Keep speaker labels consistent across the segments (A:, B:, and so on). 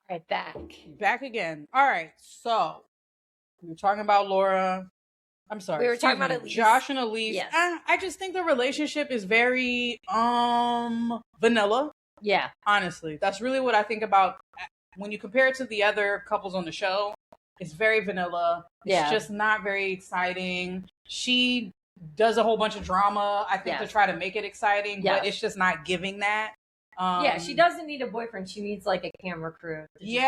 A: Right,
B: back again. All right, so we were talking about Laura. I'm sorry.
A: We were talking about Elise.
B: Josh and Elise.
A: Yes.
B: I just think the relationship is very vanilla.
A: Yeah.
B: Honestly, that's really what I think about when you compare it to the other couples on the show. It's very vanilla. It's just not very exciting. She does a whole bunch of drama, I think, to try to make it exciting, but it's just not giving that.
A: She doesn't need a boyfriend. She needs like a camera crew.
B: She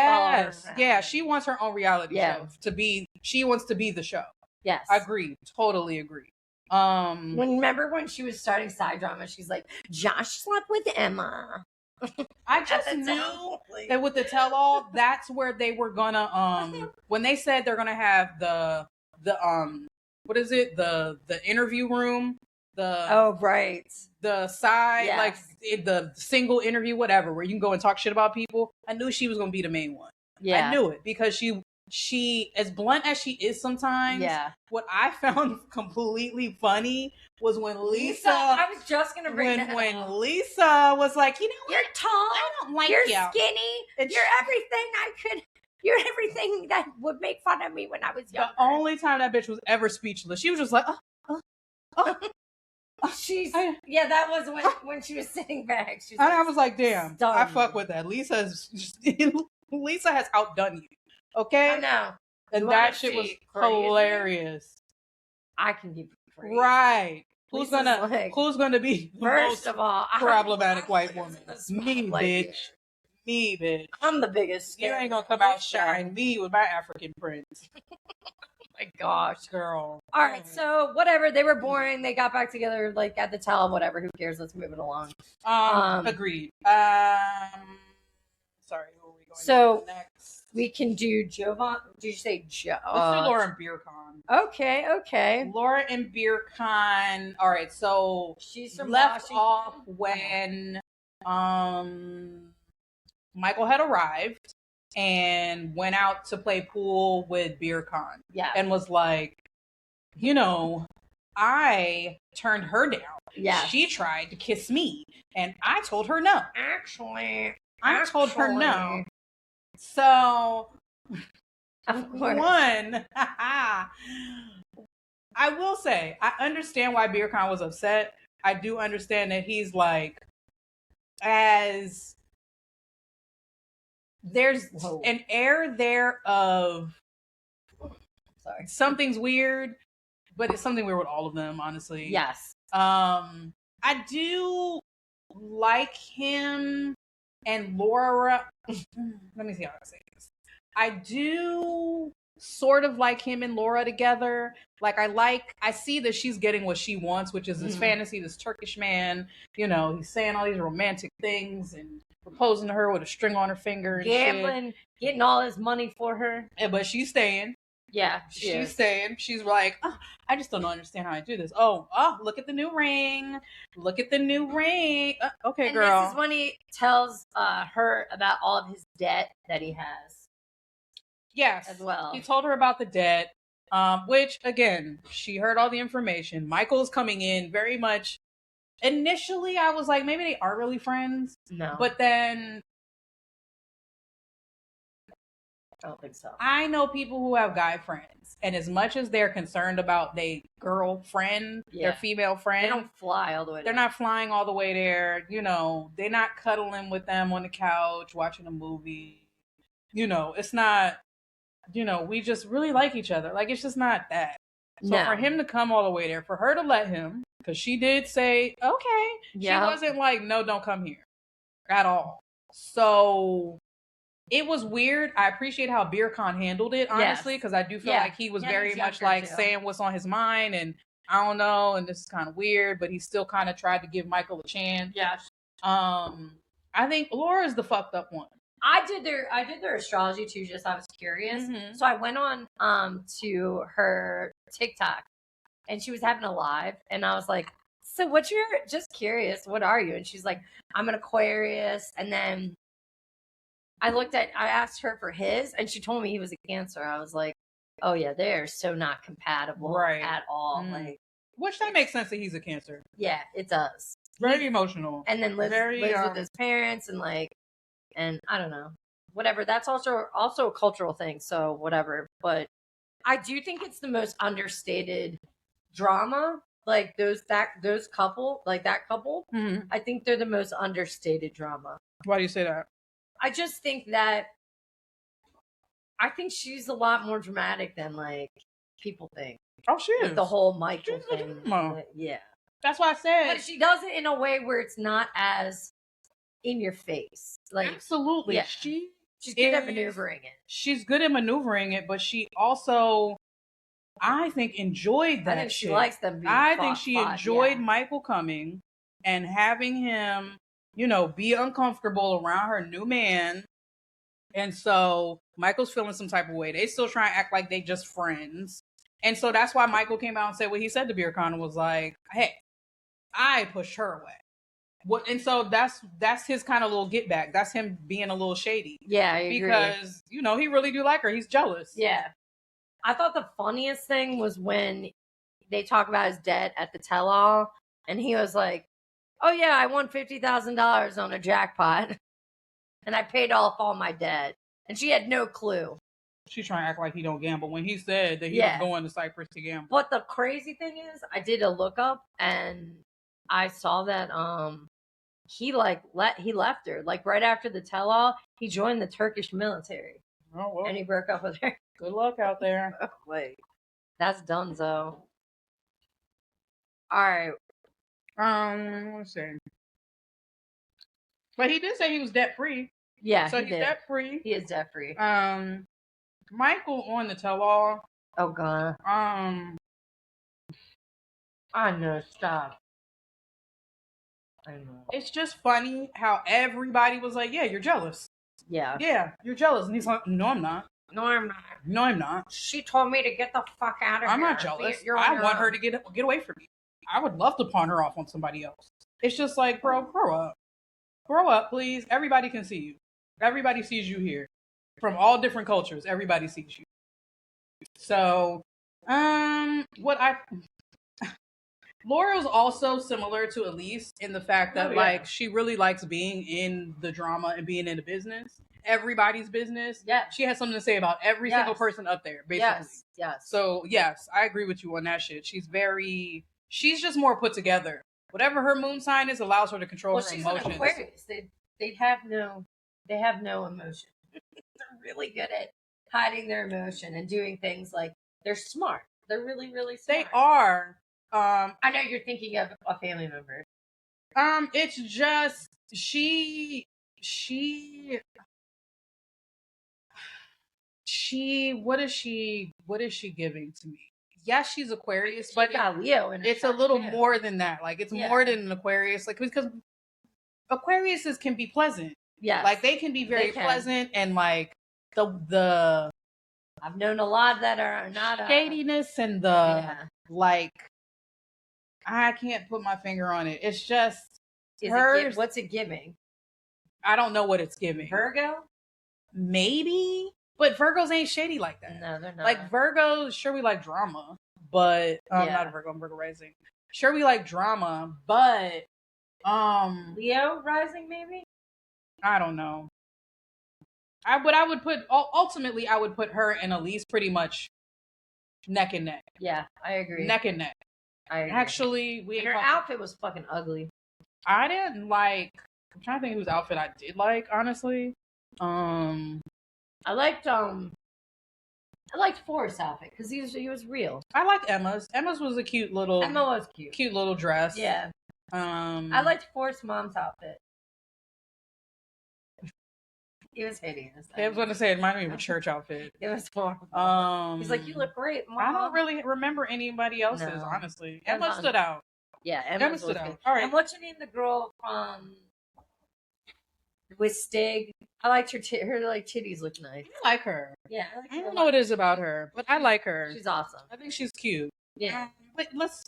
B: wants her own reality show to be. She wants to be the show.
A: Yes,
B: agreed. Totally agree.
A: Remember when she was starting side drama? She's like, Josh slept with Emma.
B: I just knew that with the tell-all, that's where they were gonna. When they said they're gonna have the what is it, the interview room. The side, like the single interview, whatever, where you can go and talk shit about people. I knew she was going to be the main one. Yeah. I knew it because she, as blunt as she is sometimes, what I found completely funny was when Lisa,
A: I was just going to bring that
B: when Lisa was like, you know what?
A: You're tall,
B: I don't like
A: you're
B: you.
A: Skinny, you're everything that would make fun of me when I was younger.
B: The only time that bitch was ever speechless, she was just like,
A: that was when she was sitting back.
B: And I was like, damn, I fuck with that. Lisa has outdone you. Okay?
A: I know.
B: And that shit was hilarious.
A: I can be crazy.
B: Right. Who's gonna be the
A: first of all
B: problematic white woman? Me, bitch. Me, bitch.
A: I'm the biggest.
B: You ain't gonna come out shine me with my African prince.
A: My gosh,
B: girl.
A: All right, so whatever. They were boring. They got back together, like at the tell. Whatever. Who cares? Let's move it along.
B: Agreed. Sorry, who are we going to next?
A: We can do Jovan. Did you say Joe?
B: Let's do Laura and Beer Con.
A: Okay.
B: Laura and Beer Con. All right, so
A: she's from
B: left
A: Washington.
B: Off when Michael had arrived and went out to play pool with Beer Con.
A: Yeah.
B: And was like, I turned her down.
A: Yeah.
B: She tried to kiss me. And I told her no.
A: Actually,
B: I told her no. So, one, I will say, I understand why Beer Con was upset. I do understand that he's like, there's an air there of something's weird, but it's something weird with all of them, honestly.
A: Yes.
B: I do like him and Laura. Let me see how I say this. I do sort of like him and Laura together. Like I see that she's getting what she wants, which is this fantasy, this Turkish man, he's saying all these romantic things and proposing to her with a string on her finger and
A: gambling, getting all his money for her.
B: But she's staying.
A: Yeah,
B: she's staying. She's like, I just don't understand how I do this. Oh, look at the new ring. Look at the new ring. Okay,
A: and
B: girl.
A: This is when he tells her about all of his debt that he has.
B: Yes.
A: As well.
B: He told her about the debt, which, again, she heard all the information. Michael's coming in very much. Initially, I was like, maybe they are really friends.
A: No.
B: But then
A: I don't think so.
B: I know people who have guy friends, and as much as they're concerned about their girlfriend, their female friend,
A: they don't fly all the way.
B: They're not flying all the way there. They're not cuddling with them on the couch watching a movie. It's not. We just really like each other. Like, it's just not that. So for him to come all the way there, for her to let him, because she did say, okay. She wasn't like, no, don't come here at all. So it was weird. I appreciate how Beer Con handled it, honestly, because I do feel like he was very much like saying what's on his mind, and I don't know, and this is kind of weird, but he still kind of tried to give Michael a chance.
A: Yeah.
B: I think Laura's the fucked up one.
A: I did their astrology too, I was curious. Mm-hmm. So I went on to her TikTok and she was having a live and I was like, so what's your, just curious, what are you? And she's like, I'm an Aquarius. And then I asked her for his and she told me he was a Cancer. I was like, oh yeah, they're so not compatible at all. Mm. Like,
B: which that makes sense that he's a Cancer.
A: Yeah, it does.
B: Very emotional.
A: And then lives with his parents and like, and I don't know. whatever. That's also a cultural thing. So whatever. But I do think it's the most understated drama. Like those couple, like that couple.
B: Mm-hmm.
A: I think they're the most understated drama.
B: Why do you say that?
A: I just think that I think she's a lot more dramatic than like people think.
B: Oh, she is.
A: With the whole Michael
B: She's
A: thing. Yeah.
B: That's why I said.
A: But she does it in a way where it's not as in your face. Like
B: absolutely.
A: Yeah. She's good at maneuvering it.
B: She's good at maneuvering it, but she also, I think, enjoyed that.
A: I think she likes them being
B: I think she enjoyed Michael coming and having him, be uncomfortable around her new man. And so Michael's feeling some type of way. They still try and act like they just friends. And so that's why Michael came out and said what he said to Beer Con was like, hey, I pushed her away. And so that's his kind of little get back. That's him being a little shady.
A: Yeah, I agree.
B: Because, he really do like her. He's jealous.
A: Yeah. I thought the funniest thing was when they talk about his debt at the tell-all, and he was like, oh yeah, I won $50,000 on a jackpot, and I paid off all my debt. And she had no clue.
B: She's trying to act like he don't gamble when he said that he was going to Cyprus to gamble.
A: But the crazy thing is, I did a lookup, and I saw that he left her. Like right after the tell-all, he joined the Turkish military.
B: Oh, well.
A: And he broke up with her.
B: Good luck out there.
A: Oh, wait. That's Dunzo. Alright.
B: Let's see. But he did say he was debt free.
A: Yeah.
B: So he's debt free.
A: He is debt free.
B: Michael on the tell-all.
A: Oh god. I know, stop. I know.
B: It's just funny how everybody was like, yeah, you're jealous.
A: Yeah.
B: Yeah, you're jealous. And he's like, no, I'm not.
A: No, I'm not.
B: No, I'm not.
A: She told me to get the fuck out of here.
B: I'm not jealous. I want her to get away from me. I would love to pawn her off on somebody else. It's just like, bro, grow up. Grow up, please. Everybody can see you. Everybody sees you here. From all different cultures, everybody sees you. So, Laura's also similar to Elise in the fact that she really likes being in the drama and being in the business. Everybody's business.
A: Yeah.
B: She has something to say about every single person up there, basically.
A: Yes.
B: So, yes, I agree with you on that shit. She's just more put together. Whatever her moon sign is allows her to control her emotions.
A: An Aquarius. They have no emotion. They're really good at hiding their emotion and doing things like they're smart. They're really, really smart.
B: They are.
A: I know you're thinking of a family member.
B: It's just she what is she giving to me? Yes, she's Aquarius, but
A: got Leo in
B: it's a little more than that. Like it's more than an Aquarius, like because Aquariuses can be pleasant. Yeah. Like they can be very pleasant and like the
A: I've known a lot that are not
B: shadiness and the like I can't put my finger on it. It's just
A: what's it giving?
B: I don't know what it's giving.
A: Virgo?
B: Maybe. But Virgos ain't shady like that.
A: No, they're not.
B: Like Virgos, sure we like drama, but not a Virgo, I'm Virgo rising. Sure we like drama, but
A: Leo rising maybe?
B: I don't know. I would put ultimately I would put her and Elise pretty much neck and neck.
A: Yeah, I agree.
B: Neck and neck.
A: I agree.
B: Actually,
A: her outfit was fucking ugly.
B: I didn't like. I'm trying to think whose outfit I did like. Honestly,
A: I liked Forrest's outfit because he was real.
B: I liked Emma's. Emma's was a cute little.
A: Emma was cute.
B: Cute little dress.
A: Yeah. I liked Forrest's mom's outfit. It was hideous.
B: I was going to say it reminded me of a church outfit.
A: It was horrible. He's like, "You look great, Mom."
B: I don't really remember anybody else's, honestly. Emma stood out.
A: Yeah, Emma stood out.
B: All right.
A: And what's your name? The girl from with Stig. I liked her. Her like titties look nice.
B: I like her.
A: Yeah,
B: I don't know what it is about her, but I like her.
A: She's awesome.
B: I think she's cute.
A: Yeah.
B: But let's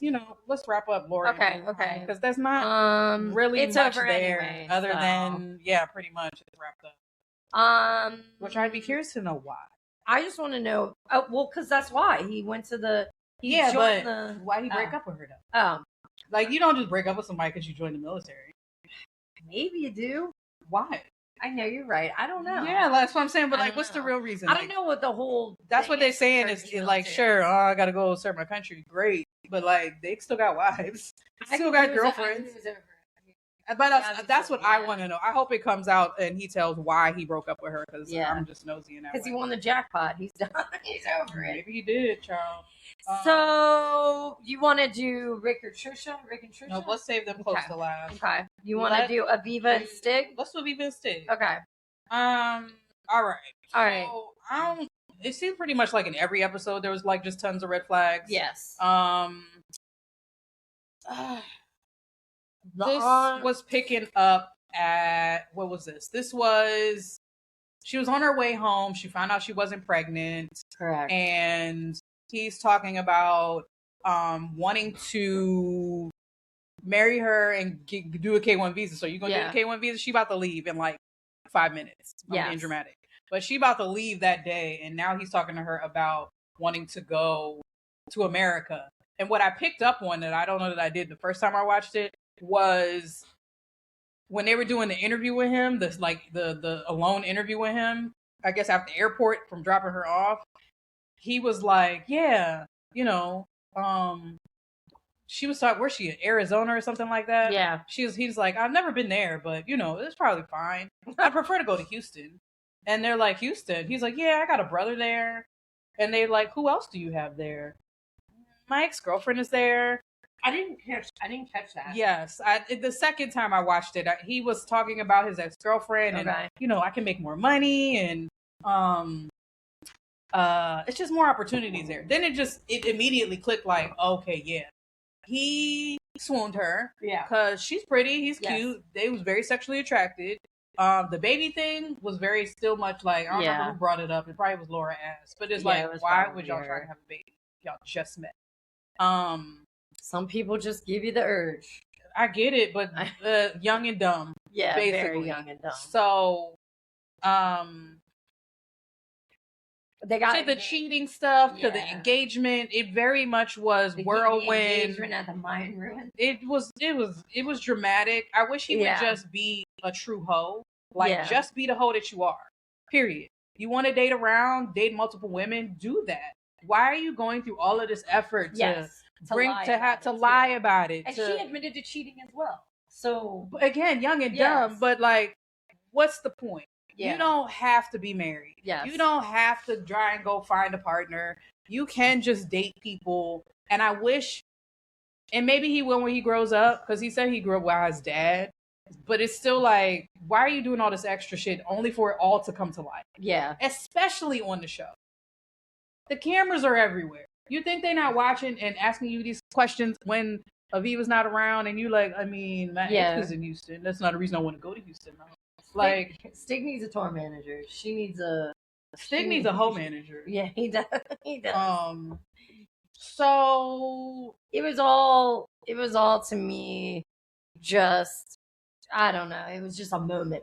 B: wrap up Laura.
A: Okay.
B: Because there's not really much there
A: anyway,
B: other than pretty much it's wrapped up. Which I'd be curious to know why.
A: I just want to know. Oh, well, because that's why he went to the.
B: Why he break up with her though? Like you don't just break up with somebody because you joined the military.
A: Maybe you do.
B: Why?
A: I know you're right. I don't know.
B: Yeah, that's what I'm saying. But like, what's the real reason?
A: I don't know what the whole.
B: That's what they're saying is like, sure, I gotta go serve my country, great, but like they still got wives, still got girlfriends. But that's what I want to know. I hope it comes out and he tells why he broke up with her because I'm just nosy in that.
A: Because he won the jackpot. He's done. He's over it.
B: Maybe he did, Charles.
A: So you want to do Rick or Trisha? Rick and Trisha?
B: No, let's save them close to last.
A: Okay. You want to do Aviva and Stig?
B: Let's do Aviva and Stig.
A: Okay.
B: All right.
A: All right.
B: So, it seemed pretty much like in every episode there was like just tons of red flags.
A: Yes.
B: This was picking up at, what was this? She was on her way home. She found out she wasn't pregnant.
A: Correct.
B: And he's talking about wanting to marry her and do a K1 visa. So you're going to do a K1 visa? She about to leave in like 5 minutes. I'm being dramatic. But she about to leave that day. And now he's talking to her about wanting to go to America. And what I picked up on that I don't know that I did the first time I watched it was when they were doing the interview with him, the alone interview with him, I guess at the airport from dropping her off, he was like, yeah, she was talking, where's she, in Arizona or something like that?
A: Yeah.
B: He's like, I've never been there, but it's probably fine. I'd prefer to go to Houston. And they're like, Houston? He's like, yeah, I got a brother there. And they're like, who else do you have there? My ex-girlfriend is there.
A: I didn't catch that.
B: Yes. The second time I watched it, he was talking about his ex-girlfriend and, I can make more money and, it's just more opportunities there. Then it immediately clicked like, okay, yeah. He swooned her. Yeah. Because she's pretty, he's cute. They was very sexually attracted. The baby thing was very still much like, I don't remember who brought it up. It probably was Laura asked. But it's like, why would y'all try to have a baby? Y'all just met.
A: Some people just give you the urge.
B: I get it, but young and dumb.
A: Yeah,
B: basically.
A: Very young and dumb.
B: So, they got the cheating stuff to the engagement. It very much was whirlwind.
A: Engagement at the Mayan ruin.
B: It was dramatic. I wish he would just be a true hoe. Just be the hoe that you are. Period. You want to date around, date multiple women, do that. Why are you going through all of this effort to lie about it?
A: And she admitted to cheating as well. So
B: again, young and dumb, but like, what's the point? Yeah. You don't have to be married. Yes. You don't have to try and go find a partner. You can just date people. And I wish, and maybe he will when he grows up, because he said he grew up with his dad. But it's still like, why are you doing all this extra shit only for it all to come to light? Yeah. Especially on the show. The cameras are everywhere. You think they're not watching and asking you these questions when Aviva's not around and you like, I mean, my ex is in Houston. That's not a reason I want to go to Houston. No. Like,
A: Stig needs a tour manager. Stig
B: needs a hoe manager.
A: Yeah, he does. He does.
B: So
A: it was all to me just, I don't know. It was just one moment.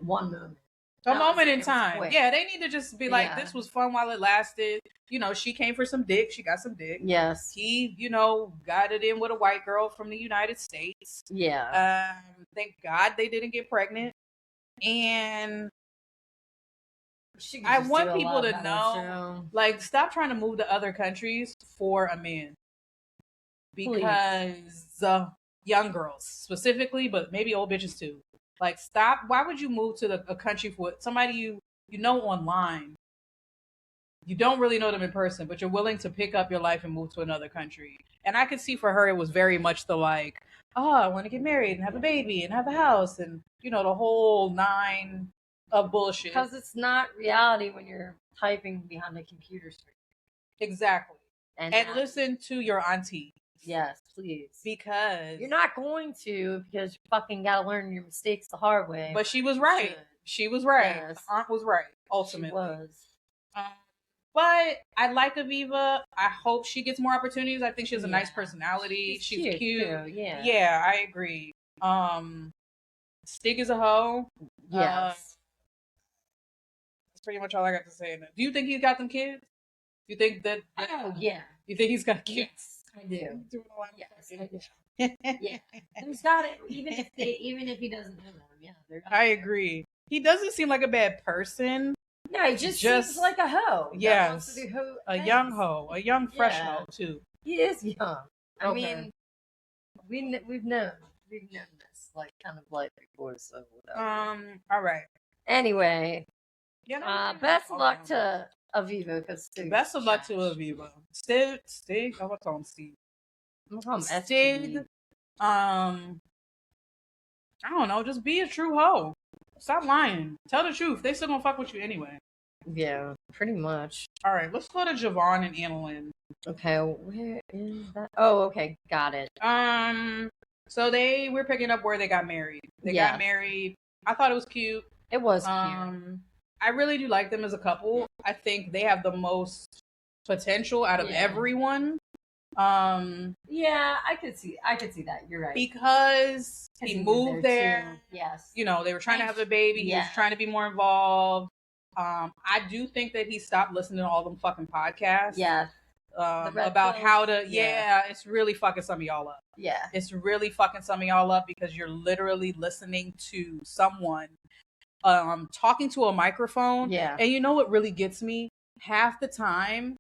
B: A moment in time. Yeah, they need to just be like, this was fun while it lasted. She came for some dick. She got some dick.
A: Yes.
B: He, got it in with a white girl from the United States.
A: Yeah.
B: Thank God they didn't get pregnant. And I want people to know, like, stop trying to move to other countries for a man. Because young girls specifically, but maybe old bitches too. Like, stop. Why would you move to a country for somebody you know online? You don't really know them in person, but you're willing to pick up your life and move to another country. And I could see for her, it was very much the like, oh, I want to get married and have a baby and have a house and, the whole 9 of bullshit.
A: Because it's not reality when you're typing behind a computer screen.
B: Exactly. And listen to your auntie.
A: Yes, please.
B: Because
A: you're not going to, because you fucking gotta learn your mistakes the hard way.
B: But she was right. She was right. Yes. Aunt was right, ultimately. She was. But I like Aviva. I hope she gets more opportunities. I think she has a nice personality. She's cute. Too. Yeah, I agree. Stig is a hoe.
A: Yes.
B: That's pretty much all I got to say. Do you think he's got them kids? Do you think that?
A: Oh, yeah.
B: You think he's got kids?
A: Yes, I do. Yes, I do. Yeah. He's got it. Even if he doesn't know them. Yeah.
B: I agree. He doesn't seem like a bad person.
A: No, he just seems like a hoe.
B: Yes. A young hoe. A young fresh hoe, too.
A: He is young. I mean, we've known this, like, kind of like before, so whatever.
B: All right.
A: Anyway, best of luck to Aviva, because
B: best of luck to Aviva. Stig. I was on Steve. Stig. I don't know. Just be a true hoe. Stop lying. Tell the truth. They still gonna fuck with you anyway.
A: Yeah, pretty much.
B: All right, let's go to Javon and Annalyn.
A: Okay, where is that? Oh, okay, got it.
B: So we're picking up where they got married. They got married. I thought it was cute.
A: It was cute.
B: I really do like them as a couple. I think they have the most potential out of everyone.
A: Yeah, I could see that. You're right.
B: Because he moved there.
A: Yes.
B: You know, they were trying to have a baby. He was trying to be more involved. I do think that he stopped listening to all them fucking podcasts. Yeah. About how to it's really fucking some of y'all up. Yeah. It's really fucking some of y'all up because you're literally listening to someone talking to a microphone. Yeah. And you know what really gets me? Half the time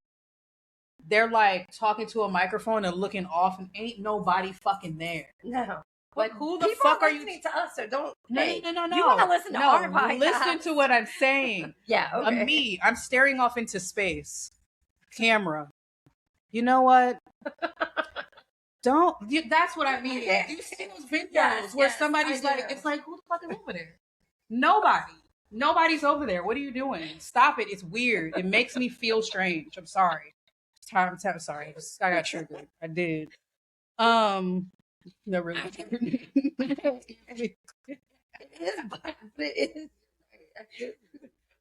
B: they're like talking to a microphone and looking off and ain't nobody fucking there. No. Like, who the fuck are you
A: listening to us? So don't.
B: No.
A: You want to listen to our podcast?
B: Listen to what I'm saying.
A: Yeah. Okay.
B: I'm staring off into space. Camera. You know what? That's what I mean. Do you see those videos where somebody's like, it's like, who the fuck is over there? Nobody. Nobody's over there. What are you doing? Stop it. It's weird. It makes me feel strange. I'm sorry. I'm sorry. I got triggered. I did. No, really.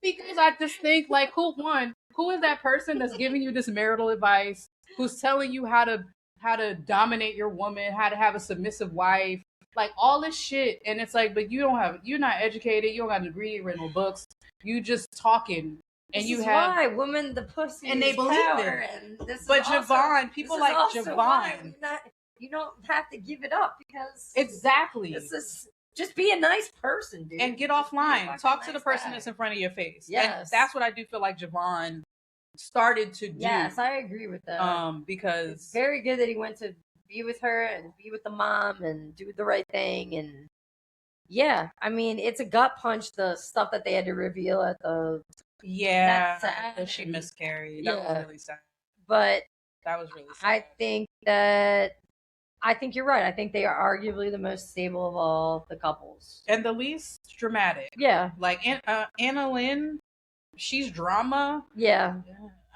B: Because I just think, like, who is that person that's giving you this marital advice? Who's telling you how to dominate your woman, how to have a submissive wife, like all this shit. And it's like, but you're not educated, you don't got a degree, you read no books, you just talking. And
A: this
B: you
A: is
B: have
A: why women, the pussy,
B: and they believe it.
A: And this
B: but
A: is
B: Javon, people like Javon,
A: you don't have to give it up because
B: exactly.
A: This is just be a nice person, dude.
B: And get offline. Talk to the person that's in front of your face. Yes, and that's what I do feel like Javon started to do.
A: Yes, I agree with that.
B: Because
A: it's very good that he went to be with her and be with the mom and do the right thing. And yeah, I mean, it's a gut punch, the stuff that they had to reveal at the
B: that she miscarried. That was really sad.
A: But
B: that was really sad.
A: I think you're right. I think they are arguably the most stable of all the couples.
B: And the least dramatic. Yeah. Like Annalyn, she's drama. Yeah.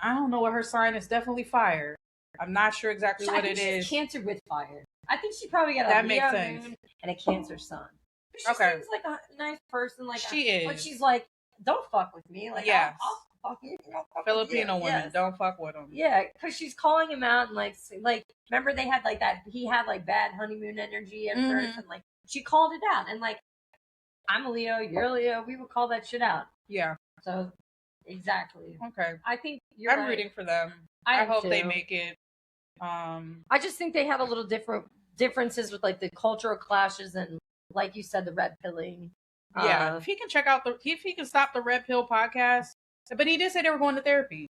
B: I don't know what her sign is. Definitely fire. I'm not sure exactly what it is.
A: Cancer with fire. I think she probably got a Leo moon and a Cancer sun. She seems like a nice person. Like
B: she is.
A: But she's like, don't fuck with me. Like, I'll fuck you.
B: Filipino women, don't fuck with him.
A: Yeah, because she's calling him out and like, remember they had like that. He had like bad honeymoon energy at first, and like she called it out. And like, I'm a Leo, you're a Leo. We would call that shit out. Yeah. So exactly.
B: Okay.
A: I think
B: I'm rooting for them. I hope they make it.
A: I just think they have a little differences with like the cultural clashes and, like you said, the red pilling.
B: Yeah, if he can if he can stop the Red Pill podcast. But he did say they were going to therapy.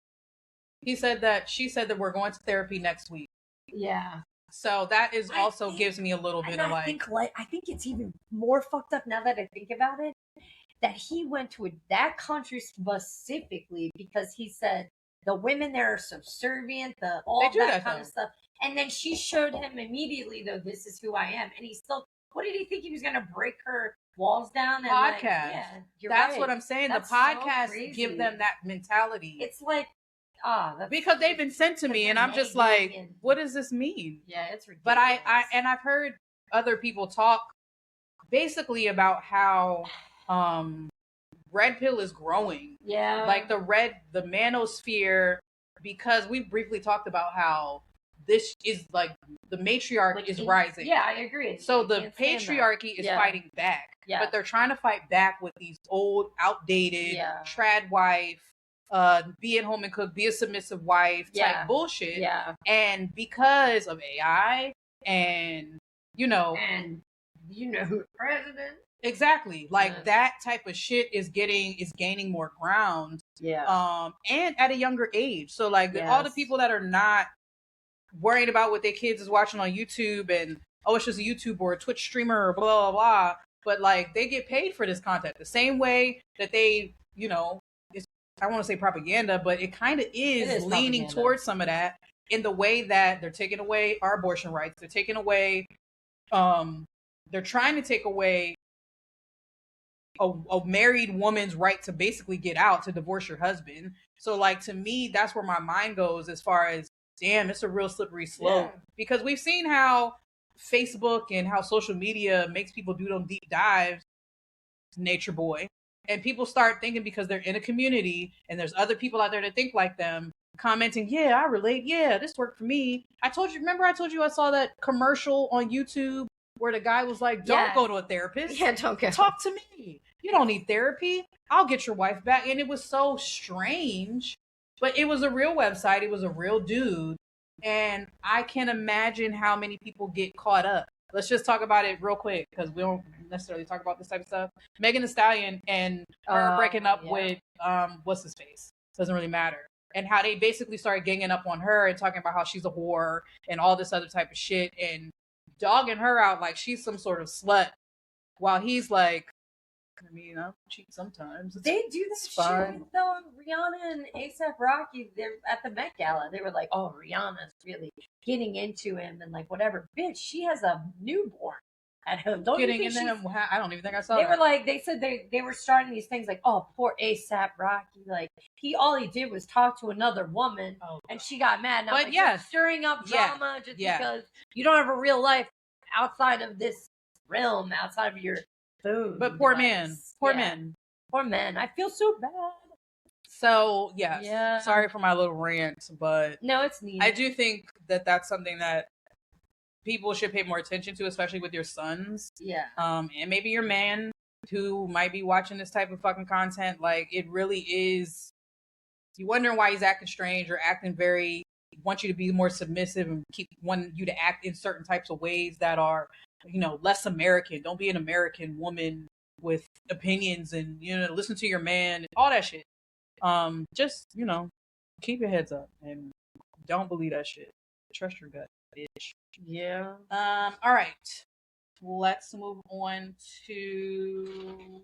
B: She said that we're going to therapy next week. Yeah. So that is gives me a little bit of I
A: think it's even more fucked up now that I think about it, that he went to that country specifically because he said the women there are subservient, all that kind of stuff. And then she showed him immediately, though, this is who I am. And he still, what did he think he was going to break her walls down? And
B: podcast. That's what I'm saying. That's the podcast give them that mentality.
A: It's like,
B: because they've been sent to me and I'm just like, what does this mean?
A: Yeah, it's ridiculous.
B: But I've heard other people talk basically about how Red Pill is growing. Yeah. Like the manosphere, because we briefly talked about how this is like the matriarch is rising.
A: Yeah, I agree.
B: So the patriarchy is fighting back. Yeah. But they're trying to fight back with these old, outdated, trad wife, be at home and cook, be a submissive wife type bullshit. Yeah. And because of AI and who the president Exactly. Like that type of shit is gaining more ground.
A: Yeah.
B: And at a younger age. So like all the people that are not worried about what their kids is watching on YouTube and it's just a YouTube or a Twitch streamer or blah blah blah. But like they get paid for this content the same way that they, it's, I want to say propaganda, but it kind of is leaning towards some of that in the way that they're taking away our abortion rights. They're taking away, they're trying to take away a married woman's right to basically get out, to divorce your husband. So like, to me, that's where my mind goes as far as, damn, it's a real slippery slope. Because we've seen how Facebook and how social media makes people do them deep dives, nature boy. And people start thinking, because they're in a community and there's other people out there that think like them, commenting, yeah, I relate. Yeah, this worked for me. I told you I saw that commercial on YouTube where the guy was like, don't go to a therapist.
A: Yeah, don't go.
B: Talk to me. You don't need therapy. I'll get your wife back. And it was so strange, but it was a real website. It was a real dude. And I can imagine how many people get caught up. Let's just talk about it real quick, because we don't necessarily talk about this type of stuff. Megan Thee Stallion and her breaking up with, what's his face? Doesn't really matter. And how they basically started ganging up on her and talking about how she's a whore and all this other type of shit and dogging her out like she's some sort of slut, while he's like, I mean, I'll cheat sometimes.
A: They do that shit though. Rihanna and A$AP Rocky, they're at the Met Gala. They were like, "Oh, Rihanna's really getting into him and like whatever." Bitch, she has a newborn at home.
B: Getting into him? I don't even think I saw.
A: They were like, they said they were starting these things like, "Oh, poor A$AP Rocky." Like all he did was talk to another woman, and she got mad. Now, but like, stirring up drama just because you don't have a real life outside of this realm, outside of your food.
B: But poor men.
A: I feel so bad.
B: So sorry for my little rant, but
A: no, it's neat.
B: I do think that that's something that people should pay more attention to, especially with your sons. And maybe your man who might be watching this type of fucking content. Like, it really is. You wondering why he's acting strange or acting want you to be more submissive and keep wanting you to act in certain types of ways that are, less American. Don't be an American woman with opinions and, listen to your man and all that shit. Just, keep your heads up and don't believe that shit. Trust your gut, bitch.
A: Yeah.
B: All right. Let's move on to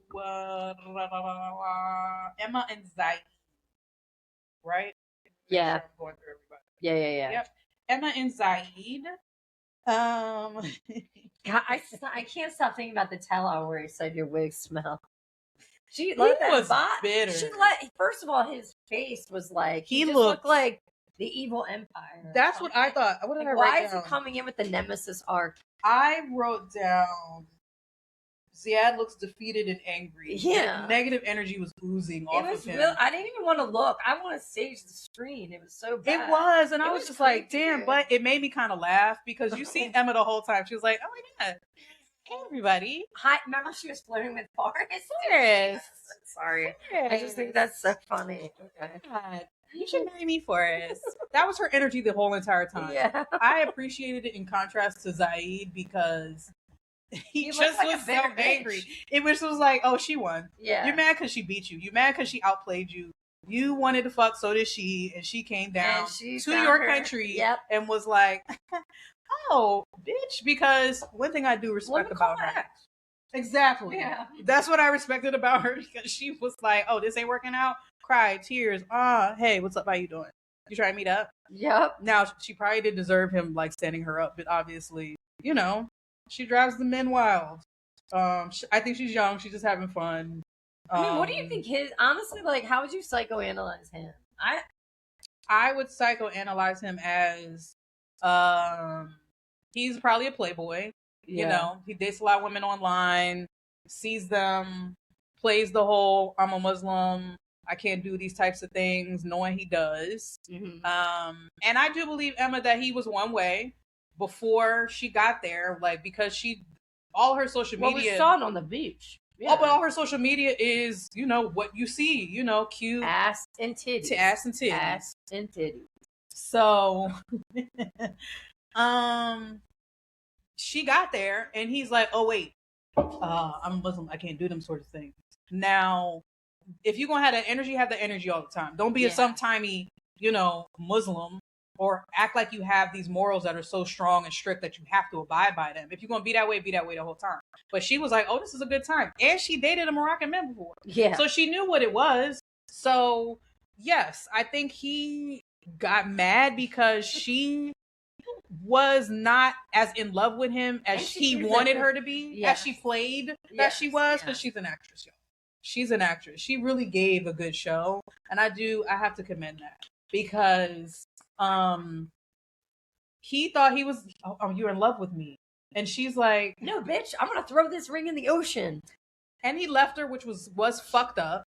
B: Emma and Zaid. Right?
A: Yeah.
B: I'm going through everybody.
A: Yeah.
B: Yep. Emma and Zaid.
A: God, I can't stop thinking about the tell-all where he said your wig smell.
B: He was bitter.
A: First of all, his face was like
B: he
A: looked like the evil empire.
B: That's what I thought. What did I write
A: down? Why is he coming in with the Nemesis arc?
B: I wrote down, Ziad looks defeated and angry.
A: Yeah.
B: The negative energy was oozing off of him.
A: I didn't even want to look. I want to sage the screen. It was so bad.
B: It was. And I was just like, damn. But it made me kind of laugh because you see Emma the whole time. She was like, oh my God. Hey, everybody.
A: Hi. Remember she was flirting with Forrest?
B: Yes.
A: Sorry. Yes. I just think that's so funny. Okay.
B: God. You should marry me, Forrest. That was her energy the whole entire time.
A: Yeah.
B: I appreciated it in contrast to Zaid because he just was so angry. It was like, oh, she won.
A: Yeah.
B: You're mad because she beat you. You're mad because she outplayed you. You wanted to fuck, so did she, and she came down to your country and was like, oh, bitch, because one thing I do respect about her. Exactly. Yeah. That's what I respected about her, because she was like, oh, this ain't working out. Cry, tears. Hey, what's up? How you doing? You trying to meet up?
A: Yep.
B: Now, she probably did deserve him, like, standing her up, but obviously, she drives the men wild. I think she's young. She's just having fun.
A: I mean, what do you think honestly, like, how would you psychoanalyze him?
B: I would psychoanalyze him as, he's probably a playboy. Yeah. He dates a lot of women online, sees them, plays the whole, I'm a Muslim, I can't do these types of things, knowing he does. Mm-hmm. And I do believe, Emma, that he was one way before she got there, like, because all her social media.
A: Well, we saw it on the beach.
B: Yeah. Oh, but all her social media is, what you see, cute.
A: Ass and titties.
B: Ass and titties.
A: Ass and titties.
B: So, she got there and he's like, oh, wait, I'm a Muslim. I can't do them sort of things. Now, if you're gonna have that energy all the time. Don't be a sometimey, Muslim, or act like you have these morals that are so strong and strict that you have to abide by them. If you're gonna be that way the whole time. But she was like, "Oh, this is a good time," and she dated a Moroccan man before, so she knew what it was. So yes, I think he got mad because she was not as in love with him as he wanted her to be, as she played that she was, because she's an actress, y'all. She's an actress. She really gave a good show, and I have to commend that, because he thought he was, oh, you're in love with me, and she's like,
A: no, bitch, I'm gonna throw this ring in the ocean,
B: and he left her, which was fucked up.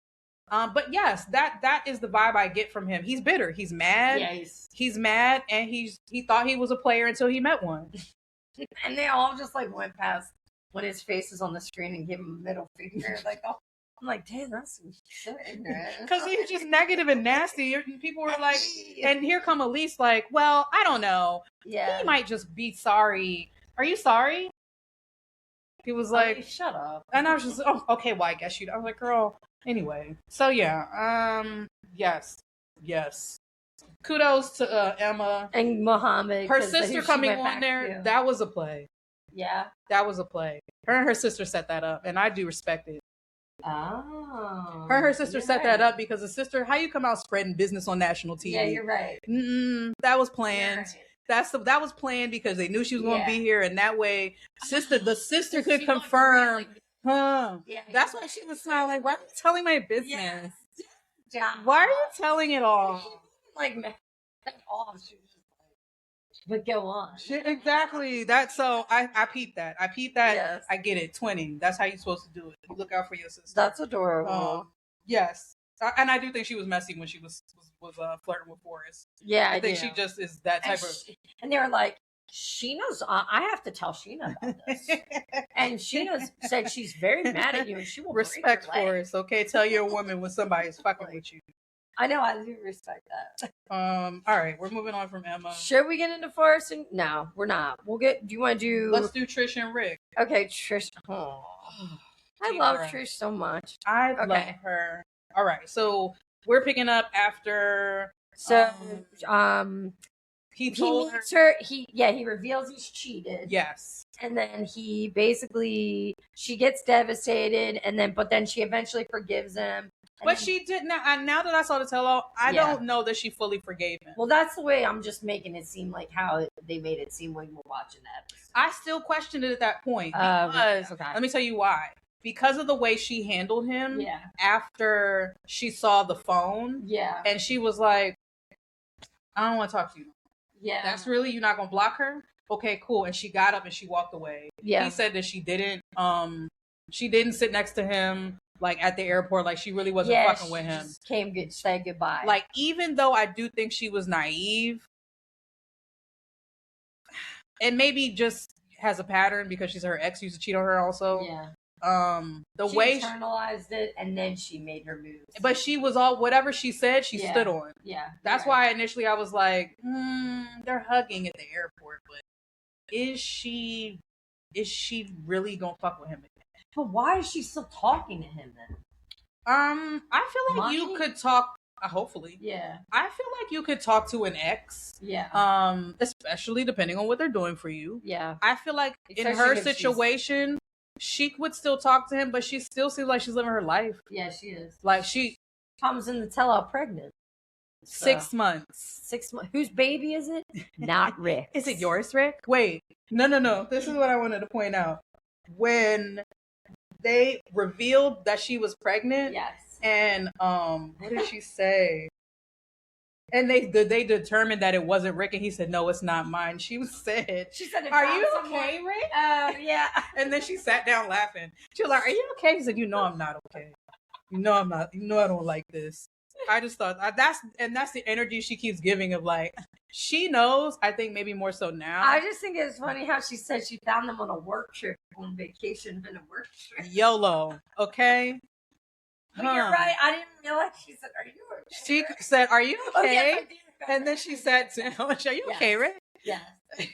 B: But yes, that is the vibe I get from him. He's bitter. He's mad.
A: Yeah,
B: he's mad, and he thought he was a player until he met one.
A: And they all just like went past when his face is on the screen and gave him a middle finger. Like, oh, I'm like, damn, that's so ignorant.
B: Because he was just negative and nasty. People were like, and here come Elise, like, well, I don't know. Yeah, he might just be sorry. Are you sorry? He was like,
A: shut up.
B: And I was just, oh, okay, well, I guess you. I was like, girl. Anyway, so yeah, yes. Kudos to Emma
A: and Muhammad.
B: Her sister coming on there, that was a play.
A: Yeah,
B: that was a play. Her and her sister set that up, and I do respect it.
A: Oh,
B: her sister set that up, because the sister, how you come out spreading business on national TV?
A: Yeah, you're right.
B: That was planned. Right. That was planned because they knew she was going to be here, and that way, the sister could confirm. Huh? Yeah, that's why she was smiling. Like, why are you telling my business? Yeah. Why are you telling it all?
A: Like, off. She was just like, but go on.
B: Exactly. That's so. I peeped that.
A: Yes.
B: I get it. Twinning. That's how you're supposed to do it. Look out for your sister.
A: That's adorable.
B: Yes, and I do think she was messy when she was flirting with Forrest.
A: Yeah,
B: I think she just is that type of.
A: And they were like, she knows. I have to tell Sheena about this. And Sheena said she's very mad at you, and she will
B: respect Forrest. Okay, tell your woman when somebody is fucking with you.
A: I know, I do respect that.
B: All right, we're moving on from Emma.
A: Should we get into Forrest? No, we're not. We'll get. Do you want to do?
B: Let's do Trish and Rick.
A: Okay, Trish. Oh, I love Trish so much.
B: I love her. All right, so we're picking up after.
A: So,
B: he told
A: her. He reveals he's cheated.
B: Yes.
A: And then she gets devastated, but then she eventually forgives him.
B: But she did not. Now that I saw the tell-all, I don't know that she fully forgave him.
A: Well, that's the way I'm just making it seem like how they made it seem when you were watching that.
B: I still questioned it at that point. Because, let me tell you why. Because of the way she handled him after she saw the phone. Yeah. And she was like, I don't want to talk to you. Yeah. That's really, you're not going to block her? Okay, cool. And she got up and she walked away. Yeah. He said that she didn't sit next to him, like, at the airport. Like, she really wasn't fucking with him.
A: Just came good, say goodbye.
B: Like, even though I do think she was naive, and maybe just has a pattern because her ex used to cheat on her also. Yeah.
A: She internalized it, and then she made her moves.
B: But she was whatever she said, she stood on. Yeah. That's why initially I was like, they're hugging at the airport, but is she really gonna fuck with him again?
A: But why is she still talking to him then?
B: I feel like you could talk. Hopefully, yeah. I feel like you could talk to an ex. Yeah. Especially depending on what they're doing for you. Yeah. I feel like in her situation, she would still talk to him, but she still seems like she's living her life.
A: Yeah, she is.
B: Like she
A: comes in the tell-all pregnant.
B: 6 months.
A: 6 months. Whose baby is it? Not Rick.
B: Is it yours, Rick? Wait. No. This is what I wanted to point out. When they revealed that she was pregnant. Yes. And what did she say? And they determined that it wasn't Rick, and he said, "No, it's not mine." She said, "Are you okay, Rick?" Yeah. And then she sat down laughing. She was like, "Are you okay?" He said, "You know I'm not okay. You know I'm not. You know I don't like this." I just thought that's the energy she keeps giving of like she knows. I think maybe more so now.
A: I just think it's funny how she said she found them on a work trip, on vacation, in a work trip.
B: YOLO, okay.
A: But you're right. I didn't realize she said, "Are you okay?"
B: She said, "Are you okay?" And then she sat down. "Are you okay, Rick?"
A: Yes.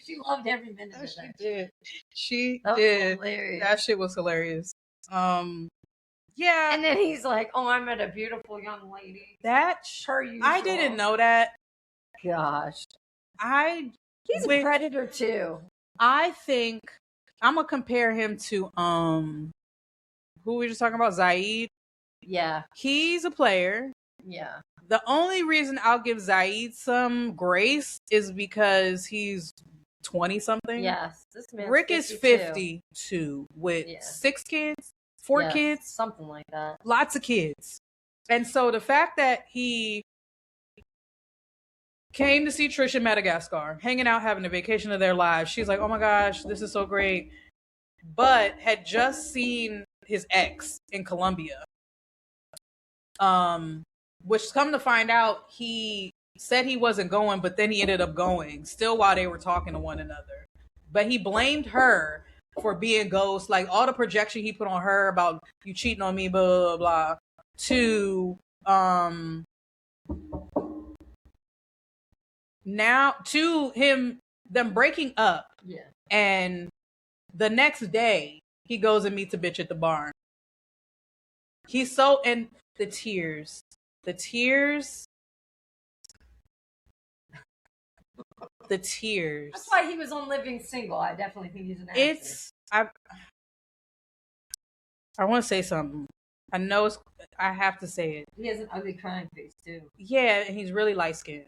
A: She loved every minute of that.
B: She did. She
A: That
B: did.
A: was hilarious.
B: That shit was hilarious. Yeah.
A: And then he's like, "Oh, I met a beautiful young lady."
B: That
A: her usual.
B: I didn't know that.
A: Gosh.
B: He's
A: a predator too.
B: I think I'm gonna compare him to who we just talking about, Zaid.
A: Yeah.
B: He's a player.
A: Yeah.
B: The only reason I'll give Zaid some grace is because he's 20 something.
A: Yes. This man
B: Rick is 52 with 6 kids, 4 kids,
A: something like that.
B: Lots of kids. And so the fact that he came to see Trish in Madagascar, hanging out, having a vacation of their lives. She's like, oh my gosh, this is so great. But had just seen his ex in Colombia. Which come to find out, he said he wasn't going, but then he ended up going, still while they were talking to one another. But he blamed her for being ghost, like all the projection he put on her about you cheating on me, blah, blah, blah, to now to them breaking up.
A: Yeah.
B: And the next day he goes and meets a bitch at the barn. He's so, and the tears. That's
A: why he was on Living Single. I definitely think he's an actor.
B: I want to say something. I know I have to say it.
A: He has an ugly crying face too.
B: Yeah, and he's really light skinned.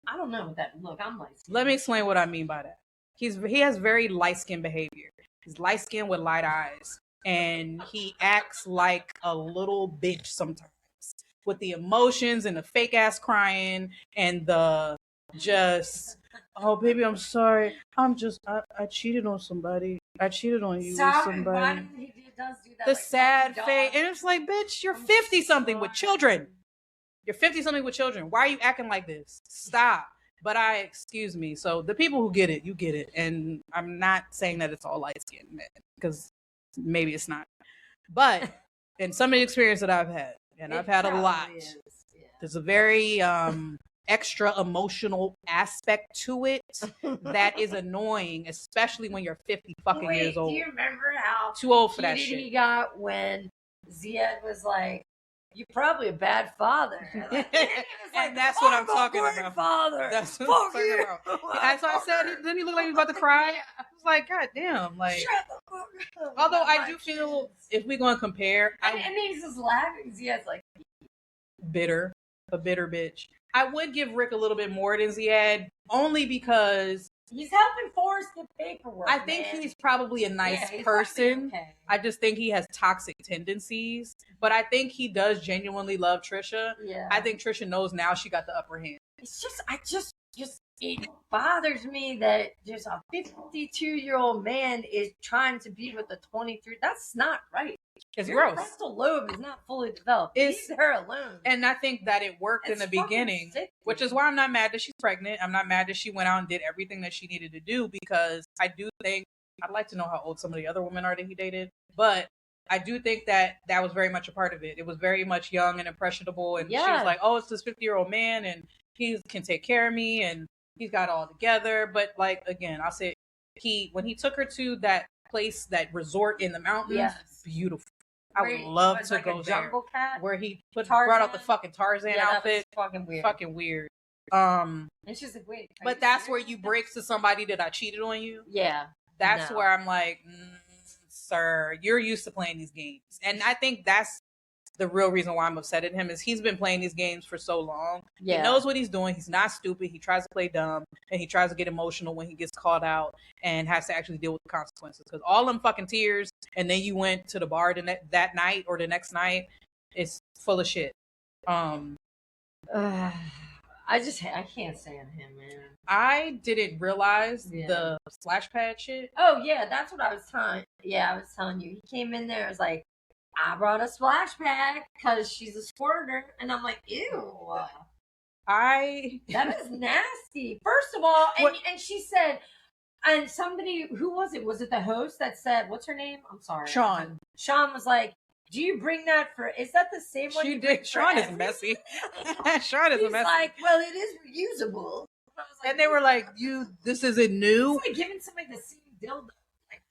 A: I don't know what that look. I'm light skinned.
B: Let me explain what I mean by that. He has very light skinned behavior. He's light skinned with light eyes, and he acts like a little bitch sometimes with the emotions and the fake ass crying and the just, oh baby, I'm sorry. I cheated on somebody. I cheated on you with somebody.
A: He does do that,
B: the sad face, and it's like, bitch, you're 50 something with children. You're 50 something with children. Why are you acting like this? Stop. But excuse me. So the people who get it, you get it. And I'm not saying that it's all light skinned men, because maybe it's not. But in some of the experience that I've had, and I've had a lot, there's a very extra emotional aspect to it that is annoying, especially when you're 50 fucking years old.
A: Do you remember how
B: too old for that shit
A: he got when Ziad was like, "You're probably a bad father,"
B: and that's what I'm talking about.
A: Father,
B: that's what I'm talking about. That's why I said. Then he looked like he was about to cry. I was like, God damn! Like, shut the fuck up. Although I do feel, if we're going to compare,
A: and he's just laughing. Ziad's like
B: a bitter bitch. I would give Rick a little bit more than Ziad, only because
A: he's helping Forrest get paperwork.
B: I think he's probably a nice person. Okay. I just think he has toxic tendencies, but I think he does genuinely love Trisha.
A: Yeah.
B: I think Trisha knows now she got the upper hand.
A: It's just it bothers me that just a 52-year-old man is trying to be with a 23. That's not right.
B: It's
A: Your
B: gross.
A: frontal lobe is not fully developed. Leave her alone.
B: And I think that it worked in the beginning, which is why I'm not mad that she's pregnant. I'm not mad that she went out and did everything that she needed to do, because I do think, I'd like to know how old some of the other women are that he dated, but I do think that was very much a part of it. It was very much young and impressionable, and she was like, oh, it's this 50-year-old man, and he can take care of me, and he's got it all together. But like, again, I'll say, when he took her to that place, that resort in the mountains, beautiful. I would love to go there. Cat? Where he brought out the fucking Tarzan outfit.
A: Fucking weird.
B: And
A: she's like, wait.
B: But that's where you break to somebody that I cheated on you.
A: Yeah.
B: That's where I'm like, sir, you're used to playing these games. And I think that's the real reason why I'm upset at him, is he's been playing these games for so long. Yeah. He knows what he's doing. He's not stupid. He tries to play dumb, and he tries to get emotional when he gets called out and has to actually deal with the consequences. Because all them fucking tears, and then you went to the bar that night or the next night, it's full of shit.
A: I can't stand him, man.
B: I didn't realize the splash pad shit.
A: Oh yeah, that's what I was telling. Yeah, I was telling you. He came in there, it was like, I brought a splash pad because she's a squirter, and I'm like, ew. That is nasty. First of all, and she said, and somebody, who was it? Was it the host that said, what's her name? I'm sorry.
B: Sean
A: was like, do you bring that is that the same one?
B: She did. Sean is messy. Sean is messy.
A: He's like, well, it is reusable.
B: And they were like, this isn't new?
A: It's like giving somebody the same dildo. Like,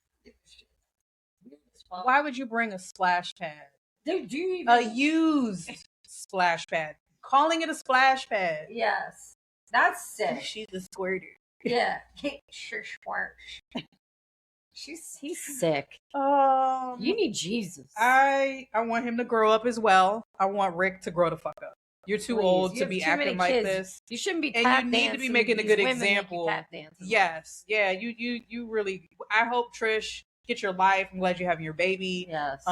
B: why would you bring a splash pad?
A: Do you even...
B: A used splash pad. Calling it a splash pad.
A: Yes. That's sick.
B: She's a squirter.
A: Yeah. Squirt. He's sick. You need Jesus.
B: I want him to grow up as well. I want Rick to grow the fuck up. You're too old to be acting like this.
A: You shouldn't be tap
B: dancing. And you need to be making a good example. Yes. Yeah, you really... I hope, Trish, get your life. I'm glad you're having your baby.
A: Yes.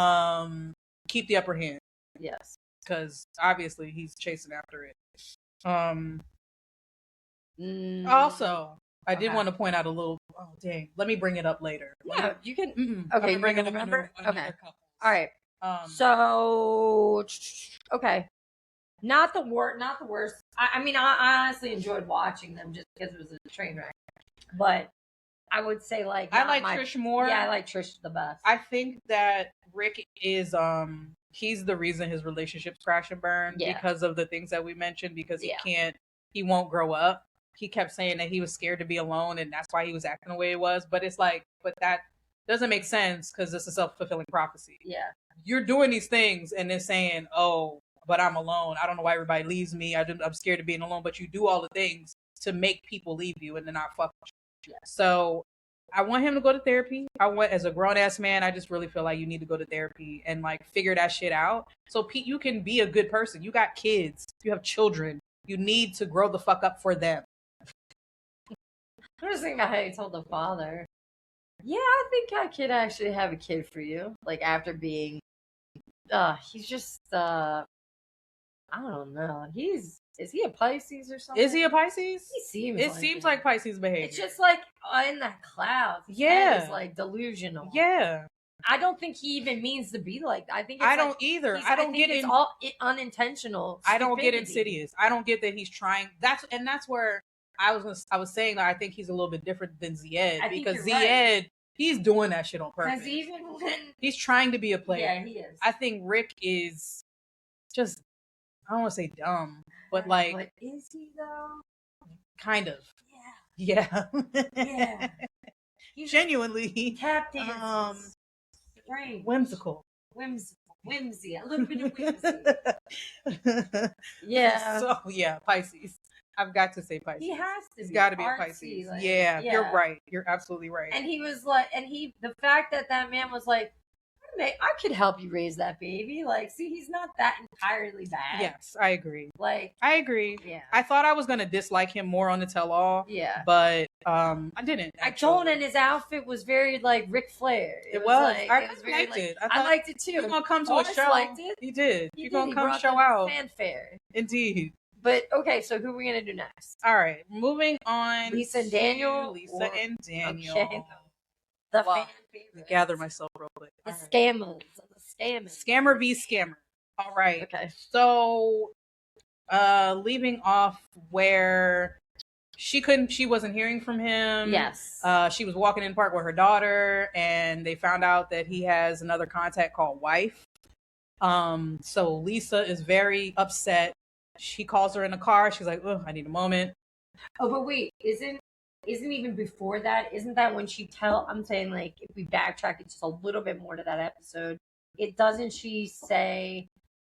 B: Keep the upper hand.
A: Yes.
B: Because obviously he's chasing after it. Also, I did want to point out a little... Oh, dang. Let me bring it up later.
A: Yeah, you can...
B: Mm-mm.
A: Okay,
B: bring it up.
A: Remember? Okay. All right. So... Okay. Not the worst. I mean, I honestly enjoyed watching them just because it was a train wreck. But I would say, like...
B: I like Trish more.
A: Yeah, I like Trish the best.
B: I think that Rick is... he's the reason his relationships crash and burn because of the things that we mentioned, because he won't grow up. He kept saying that he was scared to be alone and that's why he was acting the way he was. But it's like, but that doesn't make sense because it's a self-fulfilling prophecy.
A: Yeah. You're
B: doing these things and then saying, oh, but I'm alone. I don't know why everybody leaves me. I'm scared of being alone. But you do all the things to make people leave you and then not fuck with you. Yeah. So I want him to go to therapy. As a grown ass man, I just really feel like you need to go to therapy and like figure that shit out. So Pete, you can be a good person. You got kids. You have children. You need to grow the fuck up for them.
A: I'm just thinking about how you told the father. Yeah, I think I could actually have a kid for you. Like after being, he's just, I don't know. Is he a Pisces or something?
B: Is he a Pisces?
A: It
B: seems like Pisces behavior.
A: It's just like in the clouds.
B: Yeah.
A: It's like delusional.
B: Yeah.
A: I don't think he even means to be like that. I think
B: I don't either. I don't get
A: it's all unintentional.
B: I don't get insidious. I don't get that he's trying. That's where I was saying that I think he's a little bit different than Zied, because Zied, he's doing that shit on purpose.
A: Because even when
B: he's trying to be a player.
A: Yeah, he is.
B: I think Rick is just, I don't want to say dumb, but like,
A: but is he though?
B: Kind of.
A: Yeah.
B: Yeah.
A: Yeah.
B: He's genuinely
A: tap dances. Strange.
B: Whimsical.
A: Whimsy. A little bit of whimsy. Yeah.
B: So yeah, Pisces. I've got to say Pisces.
A: He has to be.
B: He's got to be
A: artsy,
B: a Pisces.
A: like,
B: yeah, you're right. You're absolutely right.
A: And he was like, the fact that man was like, I could help you raise that baby. Like, see, he's not that entirely bad.
B: Yes, I agree.
A: Like,
B: I agree.
A: Yeah.
B: I thought I was gonna dislike him more on the tell-all.
A: Yeah.
B: But I didn't.
A: I told him, and his outfit was very like Ric Flair.
B: It was.
A: Like,
B: I liked it.
A: I liked it too.
B: He's gonna come to a show.
A: Liked it.
B: He did. He's gonna come show out.
A: Fanfare.
B: Indeed.
A: But okay, so who are we gonna do next?
B: All right, moving on.
A: Lisa and Daniel.
B: Okay.
A: The fan favorite.
B: Gather myself real quick.
A: The scammers.
B: Scammer v scammer. All right.
A: Okay.
B: So, leaving off where she wasn't hearing from him.
A: Yes.
B: She was walking in the park with her daughter, and they found out that he has another contact called wife. So Lisa is very upset. She calls her in the car. She's like, "Oh, I need a moment."
A: Oh, but wait, isn't even before that? Isn't that when I'm saying, like, if we backtrack it just a little bit more to that episode, doesn't she say,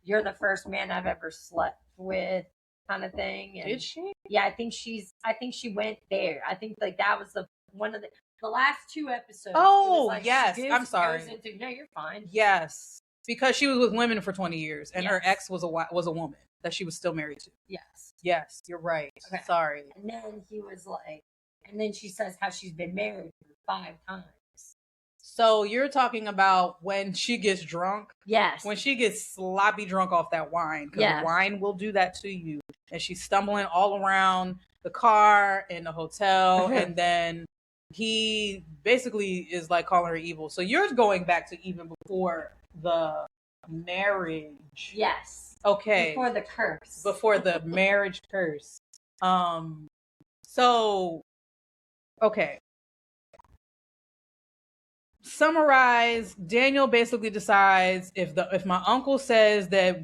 A: "You're the first man I've ever slept with," kind of thing? And,
B: did she?
A: Yeah, I think she went there. I think like that was one of the last two episodes.
B: Oh,
A: like,
B: yes. I'm sorry.
A: No, you're fine.
B: Yes, because she was with women for 20 years, and her ex was a woman that she was still married to.
A: Yes.
B: Yes, you're right.
A: Okay.
B: Sorry.
A: And then he was like, and then she says how she's been married 5 times.
B: So you're talking about when she gets drunk?
A: Yes.
B: When she gets sloppy drunk off that wine. Because wine will do that to you. And she's stumbling all around the car and the hotel. And then he basically is like calling her evil. So you're going back to even before the marriage.
A: Yes.
B: Okay.
A: Before the curse.
B: Before the marriage curse. So, okay. Summarize. Daniel basically decides if my uncle says that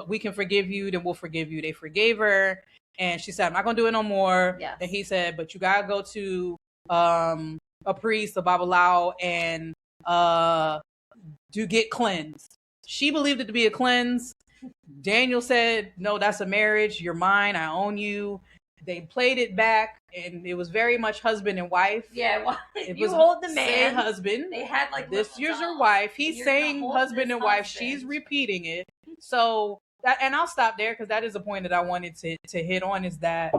B: we can forgive you, then we'll forgive you. They forgave her, And she said, I'm not going to do it no more.
A: Yes.
B: And he said, but you got to go to a priest, a babalao, and do get cleansed. She believed it to be a cleanse. Daniel said, no, that's a marriage. You're mine. I own you. They played it back, and it was very much husband and wife.
A: Yeah, well, you hold the man.
B: Say husband.
A: They had like
B: this year's your wife. He's saying husband and wife. She's repeating it. So that, and I'll stop there because that is a point that I wanted to hit on, is that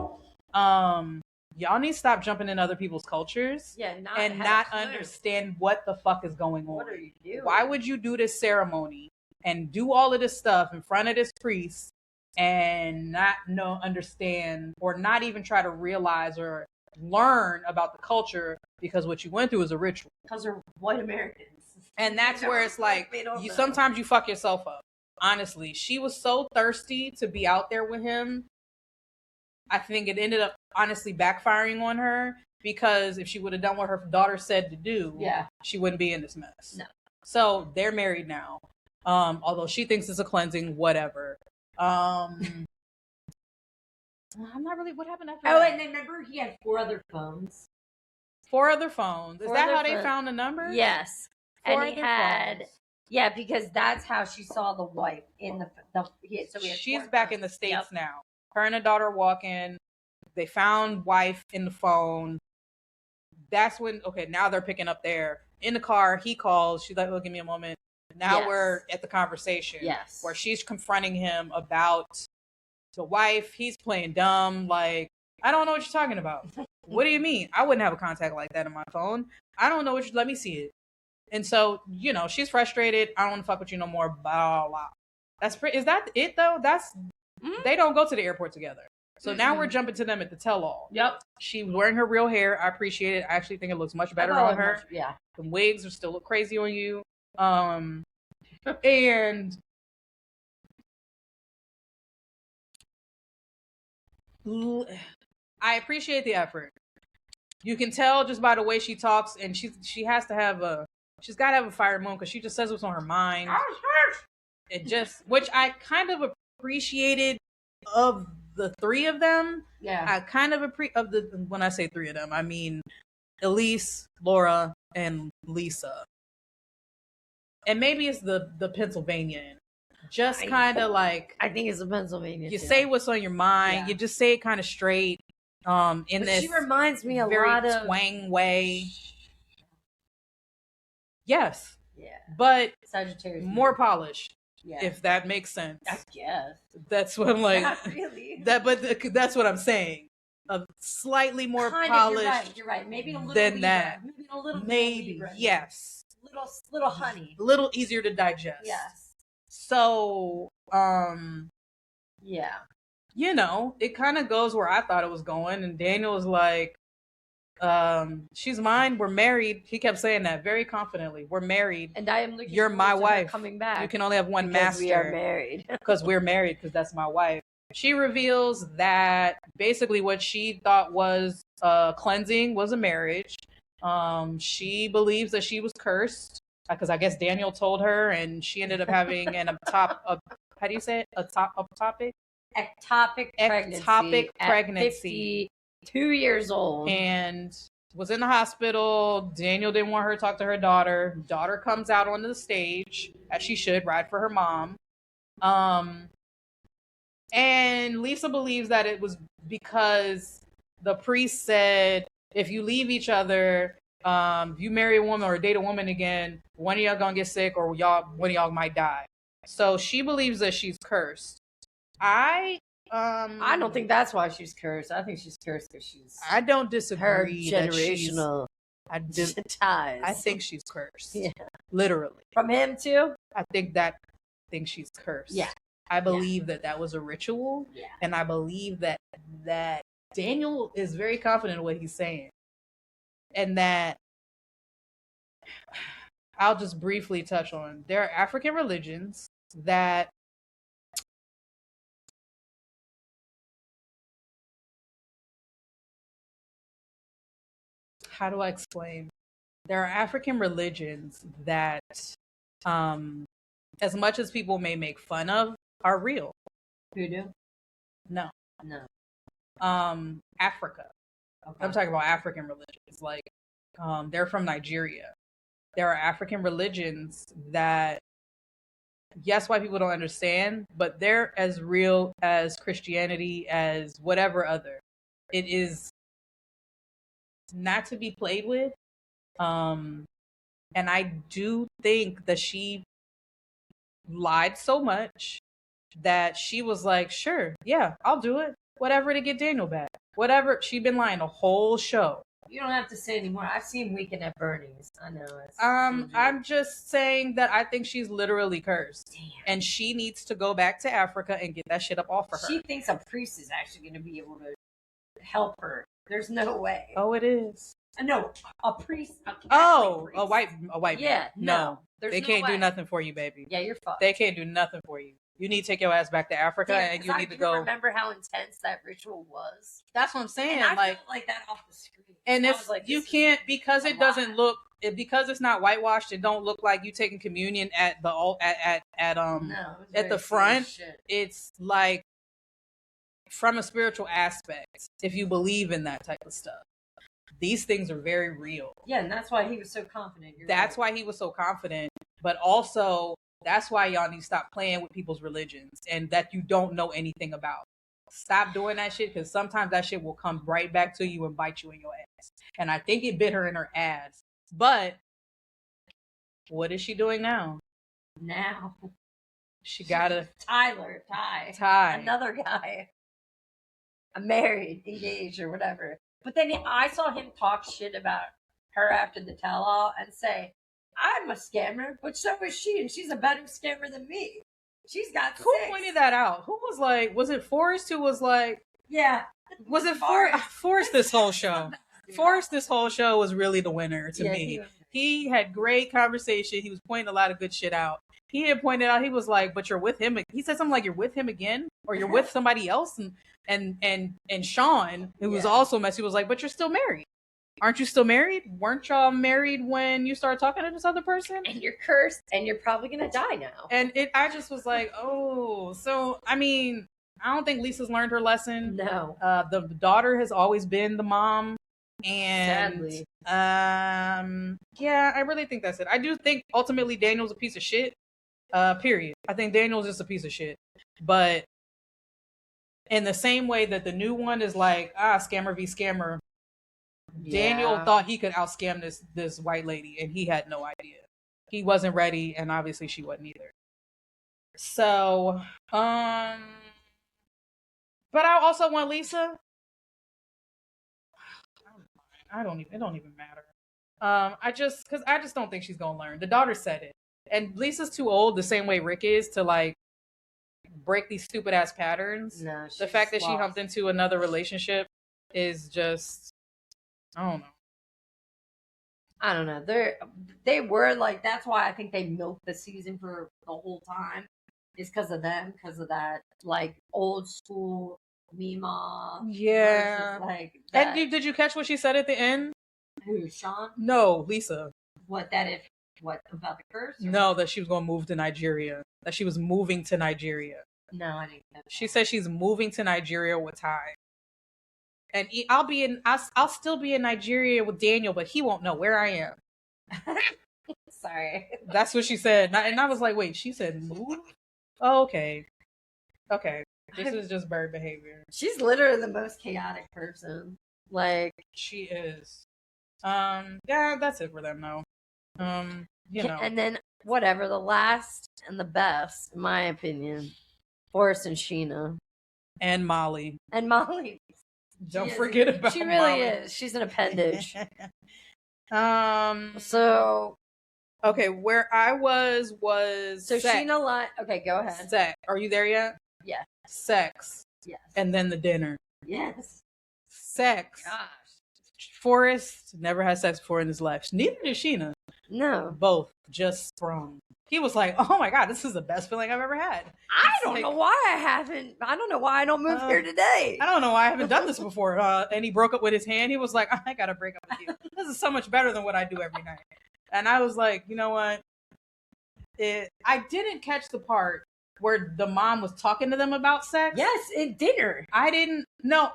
B: y'all need to stop jumping in other people's cultures.
A: Yeah,
B: not understand what the fuck is going on.
A: What are you doing?
B: Why would you do this ceremony and do all of this stuff in front of this priest and not understand, or not even try to realize or learn about the culture, because what you went through is a ritual.
A: Because they're white Americans.
B: And that's where it's like, sometimes you fuck yourself up. Honestly, she was so thirsty to be out there with him. I think it ended up honestly backfiring on her, because if she would have done what her daughter said to do, she wouldn't be in this mess.
A: No.
B: So they're married now. Although she thinks it's a cleansing, whatever. I'm not really. What happened after that?
A: Oh, and then remember he had 4 other phones.
B: 4 other phones. Is that how they found the number?
A: Yes.
B: 4
A: and he had phones. Yeah, because that's how she saw the wife in the so
B: she's back in the States now. Her and her daughter walk in. They found wife in the phone. That's when, okay, now they're picking up there. In the car, he calls. She's like, oh, give me a moment. Now we're at the conversation.
A: Yes.
B: Where she's confronting him about the wife. He's playing dumb. Like, I don't know what you're talking about. What do you mean? I wouldn't have a contact like that in my phone. I don't know let me see it. And so, she's frustrated. I don't want to fuck with you no more. Blah, blah. Is that it though? They don't go to the airport together. So now we're jumping to them at the tell-all.
A: Yep.
B: She's wearing her real hair. I appreciate it. I actually think it looks much better on her.
A: Yeah.
B: The wigs are still look crazy on you. And I appreciate the effort. You can tell just by the way she talks, and she has to have she's got to have a fire moon, because she just says what's on her mind. It just, which I kind of appreciated of the 3 of them.
A: Yeah.
B: I kind of when I say 3 of them, I mean Elise, Laura, and Lisa. And maybe it's the Pennsylvania. Just kind of like,
A: I think it's the Pennsylvania.
B: You say what's on your mind. Yeah. You just say it kind of straight. She
A: reminds me a
B: very
A: lot of
B: twang way. Yes.
A: Yeah.
B: But
A: Sagittarius
B: more polished.
A: Yeah.
B: If that makes sense.
A: I guess.
B: That's what I'm like.
A: Not really.
B: That's what I'm saying. A slightly more polished.
A: You're right. Maybe a little
B: than
A: Libra.
B: that.
A: Maybe a little
B: Maybe.
A: Libra.
B: Yes.
A: Little honey.
B: A little easier to digest.
A: Yes.
B: So,
A: yeah.
B: It kind of goes where I thought it was going, and Daniel was like, she's mine, we're married. He kept saying that very confidently. We're married.
A: And I am looking
B: You're my wife.
A: Coming back.
B: You can only have one master.
A: We are married.
B: Because we're married, because that's my wife. She reveals that basically what she thought was cleansing was a marriage. She believes that she was cursed, because I guess Daniel told her, and she ended up having how do you say it? Ectopic pregnancy.
A: 52 years old.
B: And was in the hospital. Daniel didn't want her to talk to her daughter. Daughter comes out onto the stage, as she should, ride for her mom. And Lisa believes that it was because the priest said, if you leave each other, if you marry a woman or date a woman again, one of y'all gonna get sick, or one of y'all might die. So she believes that she's cursed. I
A: don't think that's why she's cursed. I think she's cursed because she's.
B: I don't disagree.
A: Her generational ties.
B: I think she's cursed.
A: Yeah,
B: literally.
A: From him too.
B: I think she's cursed.
A: Yeah.
B: I believe that was a ritual.
A: Yeah.
B: And I believe that Daniel is very confident in what he's saying, and that I'll just briefly touch on. There are African religions that how do I explain? There are African religions that, as much as people may make fun of, are real.
A: Voodoo?
B: No. Africa.
A: Okay.
B: I'm talking about African religions. Like, they're from Nigeria. There are African religions that, yes, white people don't understand, but they're as real as Christianity, as whatever other. It is not to be played with. And I do think that she lied so much that she was like, sure, yeah, I'll do it. Whatever to get Daniel back. Whatever. She'd been lying the whole show.
A: You don't have to say anymore. I've seen Weekend at Bernie's. I know.
B: I'm just saying that I think she's literally cursed.
A: Damn.
B: And she needs to go back to Africa and get that shit up off of her.
A: She thinks a priest is actually going to be able to help her. There's no way.
B: Oh, it is.
A: No, a priest. A
B: priest.
A: A
B: white.
A: Yeah,
B: no. They
A: no
B: can't
A: way.
B: do nothing for you, baby.
A: Yeah, you're fucked.
B: They can't do nothing for you. You need to take your ass back to Africa, and you need to go.
A: Remember how intense that ritual was?
B: That's what I'm saying.
A: And I felt like that off the screen.
B: And if you can't, because it doesn't look, because it's not whitewashed, it don't look like you taking communion at the front. It's like from a spiritual aspect. If you believe in that type of stuff, these things are very real.
A: Yeah, and that's why he was so confident.
B: That's why he was so confident, but also that's why y'all need to stop playing with people's religions and that you don't know anything about. Stop doing that shit, because sometimes that shit will come right back to you and bite you in your ass. And I think it bit her in her ass. But what is she doing now?
A: Now
B: she got a
A: Ty, another guy, married, engaged, or whatever. But then I saw him talk shit about her after the tell-all and say, I'm a scammer, but so is she, and she's a better scammer than me. She's got
B: Who pointed that out? Who was like, was it Forrest who was like,
A: yeah.
B: Was it Forrest this whole show? Forrest this whole show was really the winner to me. He had great conversation. He was pointing a lot of good shit out. He had pointed out, he was like, but you're with him. He said something like, you're with him again? Or you're with somebody else? And Sean, who was also messy, was like, but you're still married. Aren't you still married? Weren't y'all married when you started talking to this other person?
A: And you're cursed, and you're probably gonna die now.
B: And I just was like, oh, so I mean, I don't think Lisa's learned her lesson.
A: No.
B: The daughter has always been the mom, and
A: sadly,
B: yeah, I really think that's it. I do think ultimately Daniel's a piece of shit. Period. I think Daniel's just a piece of shit, but in the same way that the new one is like, scammer v scammer. Daniel thought he could outscam this white lady, and he had no idea. He wasn't ready, and obviously she wasn't either. So, but I also want Lisa. It don't even matter. I just don't think she's gonna learn. The daughter said it, and Lisa's too old, the same way Rick is, to like break these stupid ass patterns.
A: No,
B: the fact that she humped into another relationship is just, I don't know.
A: They were like, that's why I think they milked the season for the whole time. It's because of them, because of that like old school Mima.
B: Yeah.
A: Like that.
B: And did you catch what she said at the end?
A: Who, Sean?
B: No, Lisa.
A: What about the curse?
B: No, that she was going to move to Nigeria. That she was moving to Nigeria.
A: No, I didn't know that.
B: She said she's moving to Nigeria with Ty. And I'll still be in Nigeria with Daniel, but he won't know where I am.
A: Sorry.
B: That's what she said. And I was like, wait, she said move? Oh, okay. Okay. This is just bird behavior.
A: She's literally the most chaotic person. Like,
B: she is. Yeah, that's it for them though. You know.
A: And then whatever, the last and the best, in my opinion, Forrest and Sheena.
B: And Molly. Don't forget about
A: She really
B: Molly.
A: is. She's an appendage.
B: So okay, where I was
A: so
B: sex.
A: Sheena okay, go ahead.
B: Sex. Are you there yet?
A: Yeah.
B: Sex.
A: Yes.
B: And then the dinner.
A: Yes.
B: Sex.
A: Gosh.
B: Forrest never had sex before in his life. Neither did Sheena.
A: No.
B: Both just sprung. He was like, oh my God, this is the best feeling I've ever had.
A: I don't know why I haven't. I don't know why I don't move here today.
B: I don't know why I haven't done this before. And he broke up with his hand. He was like, I got to break up with you. This is so much better than what I do every night. And I was like, you know what? I didn't catch the part where the mom was talking to them about sex.
A: Yes, in dinner.
B: I didn't know.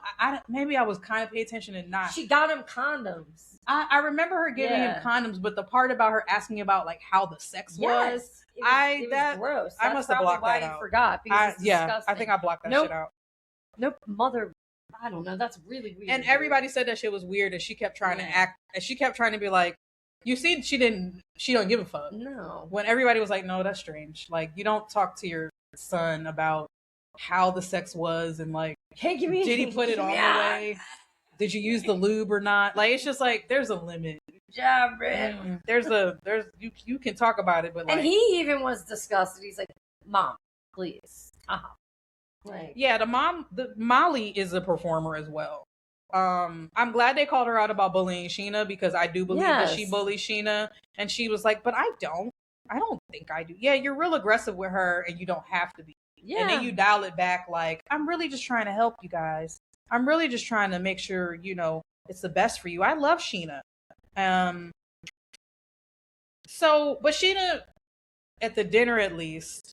B: Maybe I was kind of paying attention and not.
A: She got him condoms.
B: I remember her giving him condoms, but the part about her asking about like how the sex was, it was
A: gross.
B: I must have blocked that out.
A: Forgot because it's disgusting.
B: I think I blocked that shit out.
A: Nope, mother. I don't know. That's really weird.
B: And everybody said that shit was weird, and she kept trying to act, and she kept trying to be like, you see, she don't give a fuck.
A: No.
B: When everybody was like, no, that's strange. Like, you don't talk to your son about how the sex was, and like,
A: hey, did
B: he put it on the way? Did you use the lube or not? Like, it's just like, there's a limit.
A: Yeah, man.
B: You can talk about it, but like.
A: And he even was disgusted. He's like, Mom, please. Like,
B: yeah, the Molly is a performer as well. I'm glad they called her out about bullying Sheena, because I do believe that she bullied Sheena, and she was like, but I don't think I do. Yeah, you're real aggressive with her, and you don't have to be. Yeah. And then you dial it back like, I'm really just trying to help you guys. I'm really just trying to make sure, you know, it's the best for you. I love Sheena. But Sheena, at the dinner at least,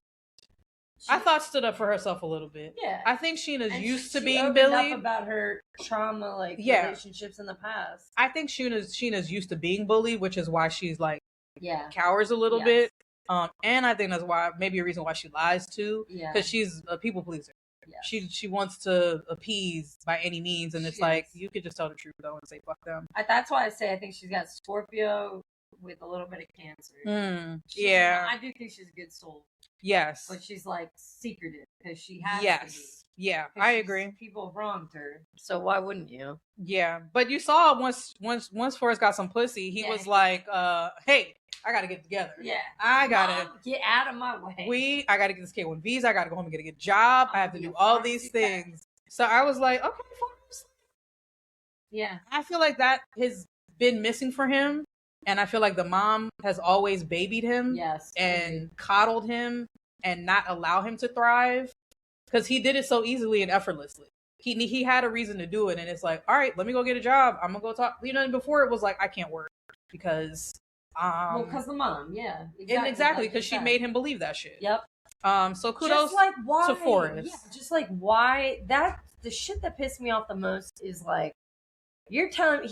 B: I thought stood up for herself a little bit.
A: Yeah.
B: I think Sheena's used to being
A: bullied.
B: bullied.
A: Up about her trauma, relationships in the past.
B: I think Sheena's used to being bullied, which is why she's like, cowers a little bit. And I think that's why, maybe a reason why she lies too. Yeah. Because she's a people pleaser. Yeah. She wants to appease by any means, and it's like, you could just tell the truth though and say fuck them.
A: That's why I say I think she's got Scorpio with a little bit of Cancer. I do think she's a good soul.
B: Yes.
A: But she's like secretive because she has to be.
B: Yeah, I agree.
A: People wronged her, so why wouldn't you?
B: Yeah, but you saw once Forrest got some pussy, he was like, "Hey, I gotta get together. Yeah, I gotta
A: get out of my way.
B: I gotta get this K-1 visa. I gotta go home and get a good job. I have to do all these things." So I was like, "Okay, Forrest." Yeah, I feel like that has been missing for him, and I feel like the mom has always babied him, and coddled him, and not allow him to thrive. Because he did it so easily and effortlessly. He had a reason to do it, and it's like, all right, let me go get a job. I'm gonna go talk. You know, and before it was like, I can't work because
A: because the mom,
B: exactly, because she made him believe that shit.
A: Yep.
B: So kudos to Forrest.
A: Yeah, just like why the shit that pissed me off the most is like, you're telling.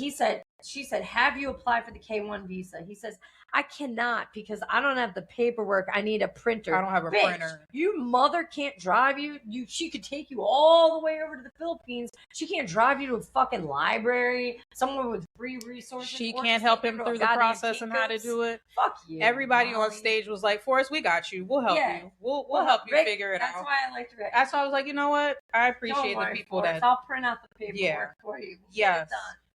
A: She said, have you applied for the K-1 visa? He says, I cannot because I don't have the paperwork. I need a printer.
B: I don't have a printer.
A: You mother can't drive you. She could take you all the way over to the Philippines. She can't drive you to a fucking library. Someone with free resources.
B: She can't help him through the process and how to do it.
A: Fuck you.
B: Everybody on stage was like, Forrest, we got you. We'll help you. We'll help you figure it out.
A: That's why I liked Rick.
B: That's why I was like, you know what? I appreciate the people that.
A: I'll print out the paperwork for you.
B: Yes.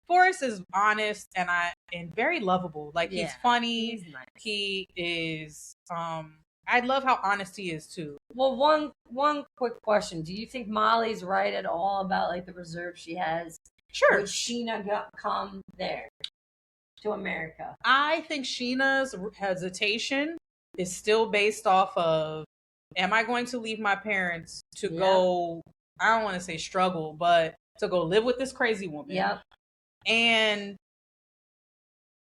B: Forrest is honest and very lovable. Like he's funny.
A: He's nice.
B: He is. I love how honest he is too.
A: Well, one quick question: do you think Molly's right at all about like the reserve she has?
B: Sure.
A: Would Sheena come there to America?
B: I think Sheena's hesitation is still based off of: am I going to leave my parents to go? I don't want to say struggle, but to go live with this crazy woman.
A: Yep.
B: And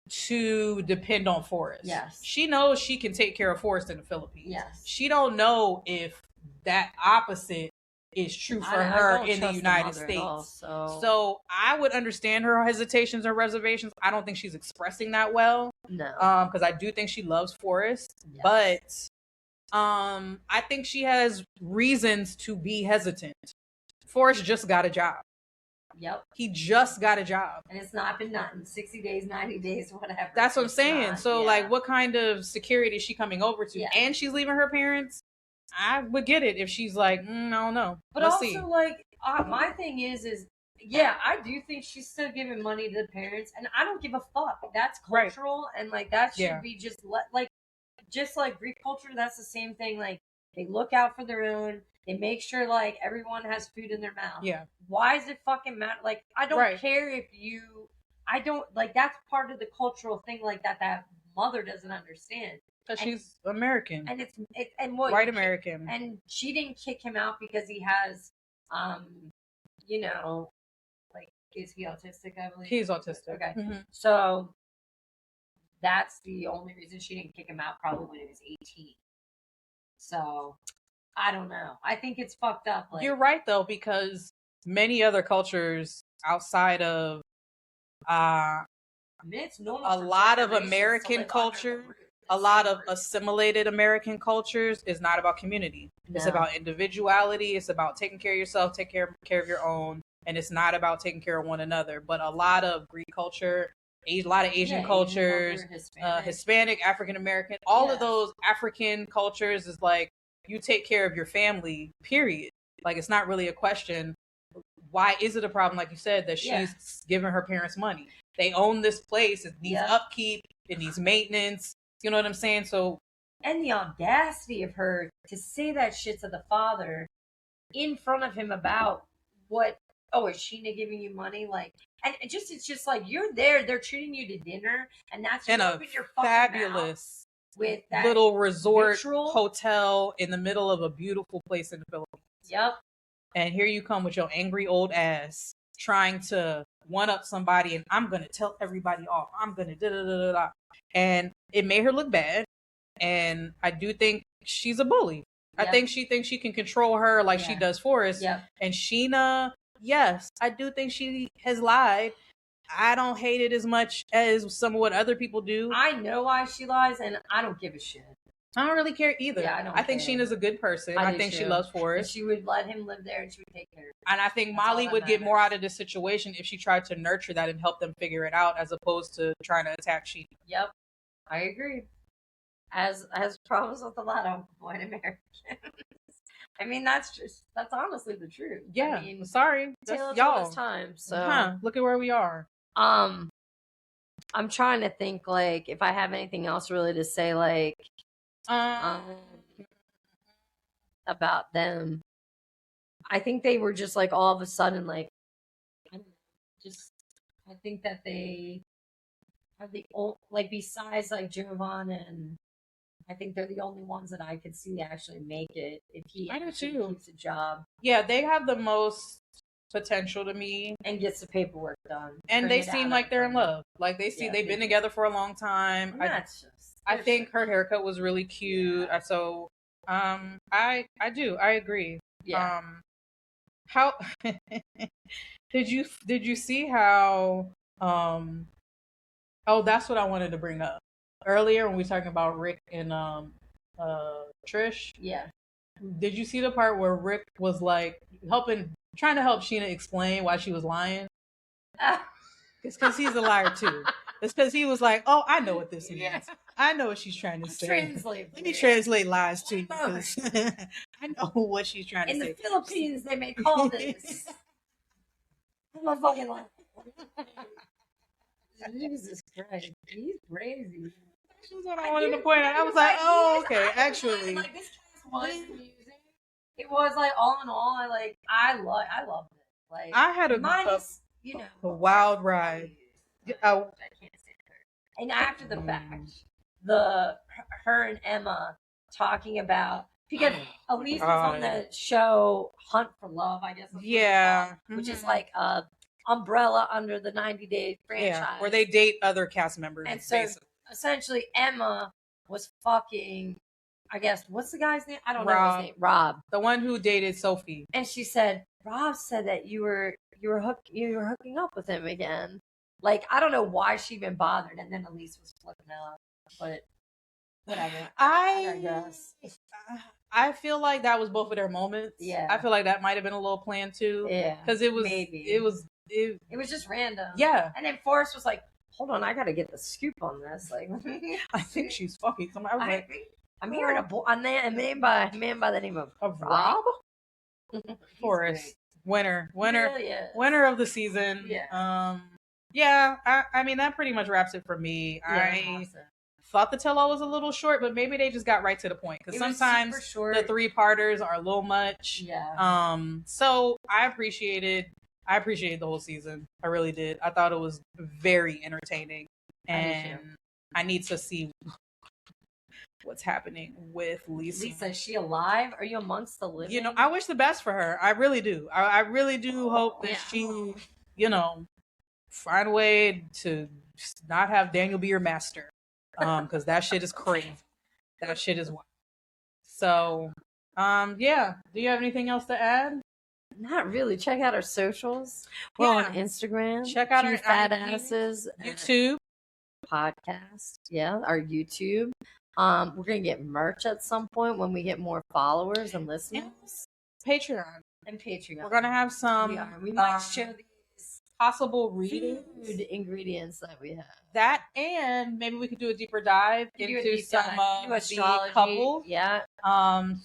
B: to depend on Forrest.
A: Yes.
B: She knows she can take care of Forrest in the Philippines.
A: Yes.
B: She don't know if that opposite is true for her in the United States.
A: All,
B: so I would understand her hesitations or reservations. I don't think she's expressing that well.
A: No.
B: Because I do think she loves Forrest. Yes. But I think she has reasons to be hesitant. Forrest just got a job.
A: Yep.
B: He just got a job.
A: And it's not been nothing. 60 days, 90 days, whatever.
B: That's what I'm saying. So, like, what kind of security is she coming over to? Yeah. And she's leaving her parents? I would get it if she's like, I don't know.
A: But Let's see. Like, my thing is, I do think she's still giving money to the parents. And I don't give a fuck. That's cultural. Right. And, like, that should be just like Greek culture, that's the same thing. Like, they look out for their own. They make sure, like, everyone has food in their mouth. Yeah. Why does it fucking matter? Like, I don't care if I don't, like, that's part of the cultural thing, like, that mother doesn't understand.
B: Because she's American.
A: And and what?
B: White American.
A: And she didn't kick him out because he has, you know, like, is he autistic, I believe?
B: He's autistic.
A: Okay. Mm-hmm. So, that's the only reason she didn't kick him out, probably when he was 18. So... I don't know. I think it's fucked up.
B: Like, you're right though, because many other cultures outside of a lot of American culture, a lot of assimilated American cultures is not about community. No. It's about individuality. It's about taking care of yourself, take care of your own, and it's not about taking care of one another. But a lot of Greek culture, a lot of Asian cultures, Hispanic, African American, all of those African cultures is like, you take care of your family, period. Like, it's not really a question. Why is it a problem, like you said, that she's giving her parents money? They own this place. It needs upkeep. It needs maintenance. You know what I'm saying? So,
A: and the audacity of her to say that shit to the father in front of him about what, oh, is Sheena giving you money? Like, and it's just like, you're there. They're treating you to dinner. And that's
B: in a fabulous with that little resort hotel in the middle of a beautiful place in the Philippines.
A: Yep.
B: And here you come with your angry old ass trying to one up somebody, and I'm gonna tell everybody off. I'm gonna da da da da. And it made her look bad. And I do think she's a bully. I think she thinks she can control her like she does Forrest. And Sheena, yes, I do think she has lied. I don't hate it as much as some of what other people do.
A: I know why she lies, and I don't give a shit.
B: I don't really care either.
A: Yeah,
B: I think Sheena's a good person. I think she loves Forrest.
A: And she would let him live there, and she would take care of him.
B: And I think Molly would get more out of this situation if she tried to nurture that and help them figure it out, as opposed to trying to attack Sheena.
A: Yep, I agree. As problems with a lot of white Americans. I mean, that's honestly the truth.
B: Yeah,
A: I mean,
B: sorry, that's y'all.
A: Time, so
B: look at where we are.
A: I'm trying to think, like, if I have anything else really to say, like, about them. I think they were just like all of a sudden, like, I don't know, I think that they are the only, like, besides like Jovan, and I think they're the only ones that I could see actually make it if he keeps a job.
B: Yeah, they have the most potential to me,
A: and gets the paperwork done,
B: and they seem like they're in love. Like, they've been together for a long time. I think her haircut was really cute. So I agree.
A: Yeah.
B: How did you see how oh, that's what I wanted to bring up earlier when we were talking about Rick and Trish.
A: Yeah.
B: Did you see the part where Rick was like trying to help Sheena explain why she was lying? It's because he's a liar too. It's because he was like, "Oh, I know what this means. Yeah. I know what she's trying to say. Let me translate lies to you, because I know what she's trying to say."
A: In the Philippines, they may call this. I'm a fucking liar. Jesus Christ, he's crazy.
B: That's what I wanted to point out. I was like, "Oh, okay, actually."
A: Like, this was amusing. It was like, all in all, I loved it. Like,
B: I had a wild ride.
A: I can't stand her. And after the fact, her and Emma talking about, because Elise was on the show Hunt for Love, I guess.
B: Yeah,
A: which is like a umbrella under the 90 Day franchise,
B: where they date other cast members.
A: And so essentially, Emma was fucking, I guess, what's the guy's name? I don't know his name. Rob,
B: the one who dated Sophie.
A: And she said, Rob said that you were hooking up with him again. Like, I don't know why she even bothered. And then Elise was flipping out, but whatever. I guess.
B: I feel like that was both of their moments.
A: Yeah.
B: I feel like that might have been a little planned too.
A: Yeah.
B: Because it was
A: just random.
B: Yeah.
A: And then Forrest was like, hold on, I gotta get the scoop on this. Like,
B: I think she's fucking somebody. I was like,
A: I'm hearing a man by the name of
B: Rob. Forrest, winner of the season.
A: Yeah.
B: Yeah. I mean, that pretty much wraps it for me. I thought the tell-all was a little short, but maybe they just got right to the point, because sometimes the 3-parters are a little much.
A: Yeah.
B: So I appreciated the whole season. I really did. I thought it was very entertaining, and I need to see what's happening with Lisa.
A: Lisa, is she alive? Are you amongst the living?
B: You know, I wish the best for her. I really do. I really do hope that she, find a way to not have Daniel be your master. Because that shit is crazy. That shit is wild. So Yeah. Do you have anything else to add?
A: Not really. Check out our socials. We're on Instagram.
B: Check out our
A: Fat
B: IG,
A: Asses
B: YouTube
A: podcast. Yeah, our YouTube. We're gonna get merch at some point when we get more followers and listeners.
B: Patreon.
A: And Patreon.
B: We're gonna have some.
A: We might show these
B: possible readings,
A: food ingredients that we have.
B: That, and maybe we could do a deeper dive into some of the couples.
A: Yeah.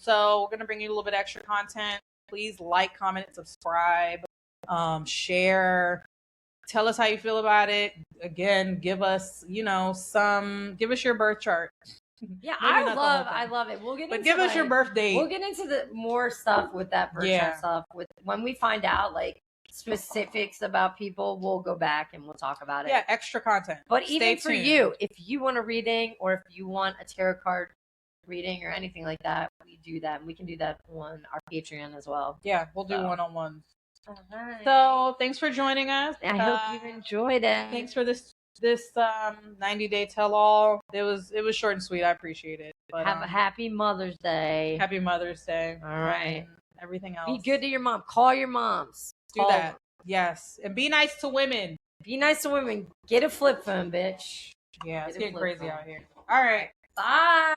B: So we're gonna bring you a little bit extra content. Please like, comment, and subscribe. Share. Tell us how you feel about it. Again, give us, give us your birth chart.
A: Yeah, I love it. We'll get
B: but give us your birthday.
A: We'll get into the more stuff with that birth chart stuff. When we find out like specifics about people, we'll go back and we'll talk about it.
B: Yeah, extra content.
A: But even for you, if you want a reading or if you want a tarot card reading or anything like that, we do that. And we can do that on our Patreon as well.
B: Yeah, we'll do one-on-ones.
A: Right.
B: So thanks for joining us.
A: I hope you enjoyed it.
B: Thanks for this 90-day tell-all. It was short and sweet. I appreciate it. But,
A: have a happy Mother's Day.
B: Happy Mother's Day.
A: All right.
B: Everything else.
A: Be good to your mom. Call your moms.
B: Do that. Yes. And be nice to women.
A: Be nice to women. Get a flip phone, bitch.
B: Yeah, it's getting crazy out here. All right.
A: Bye.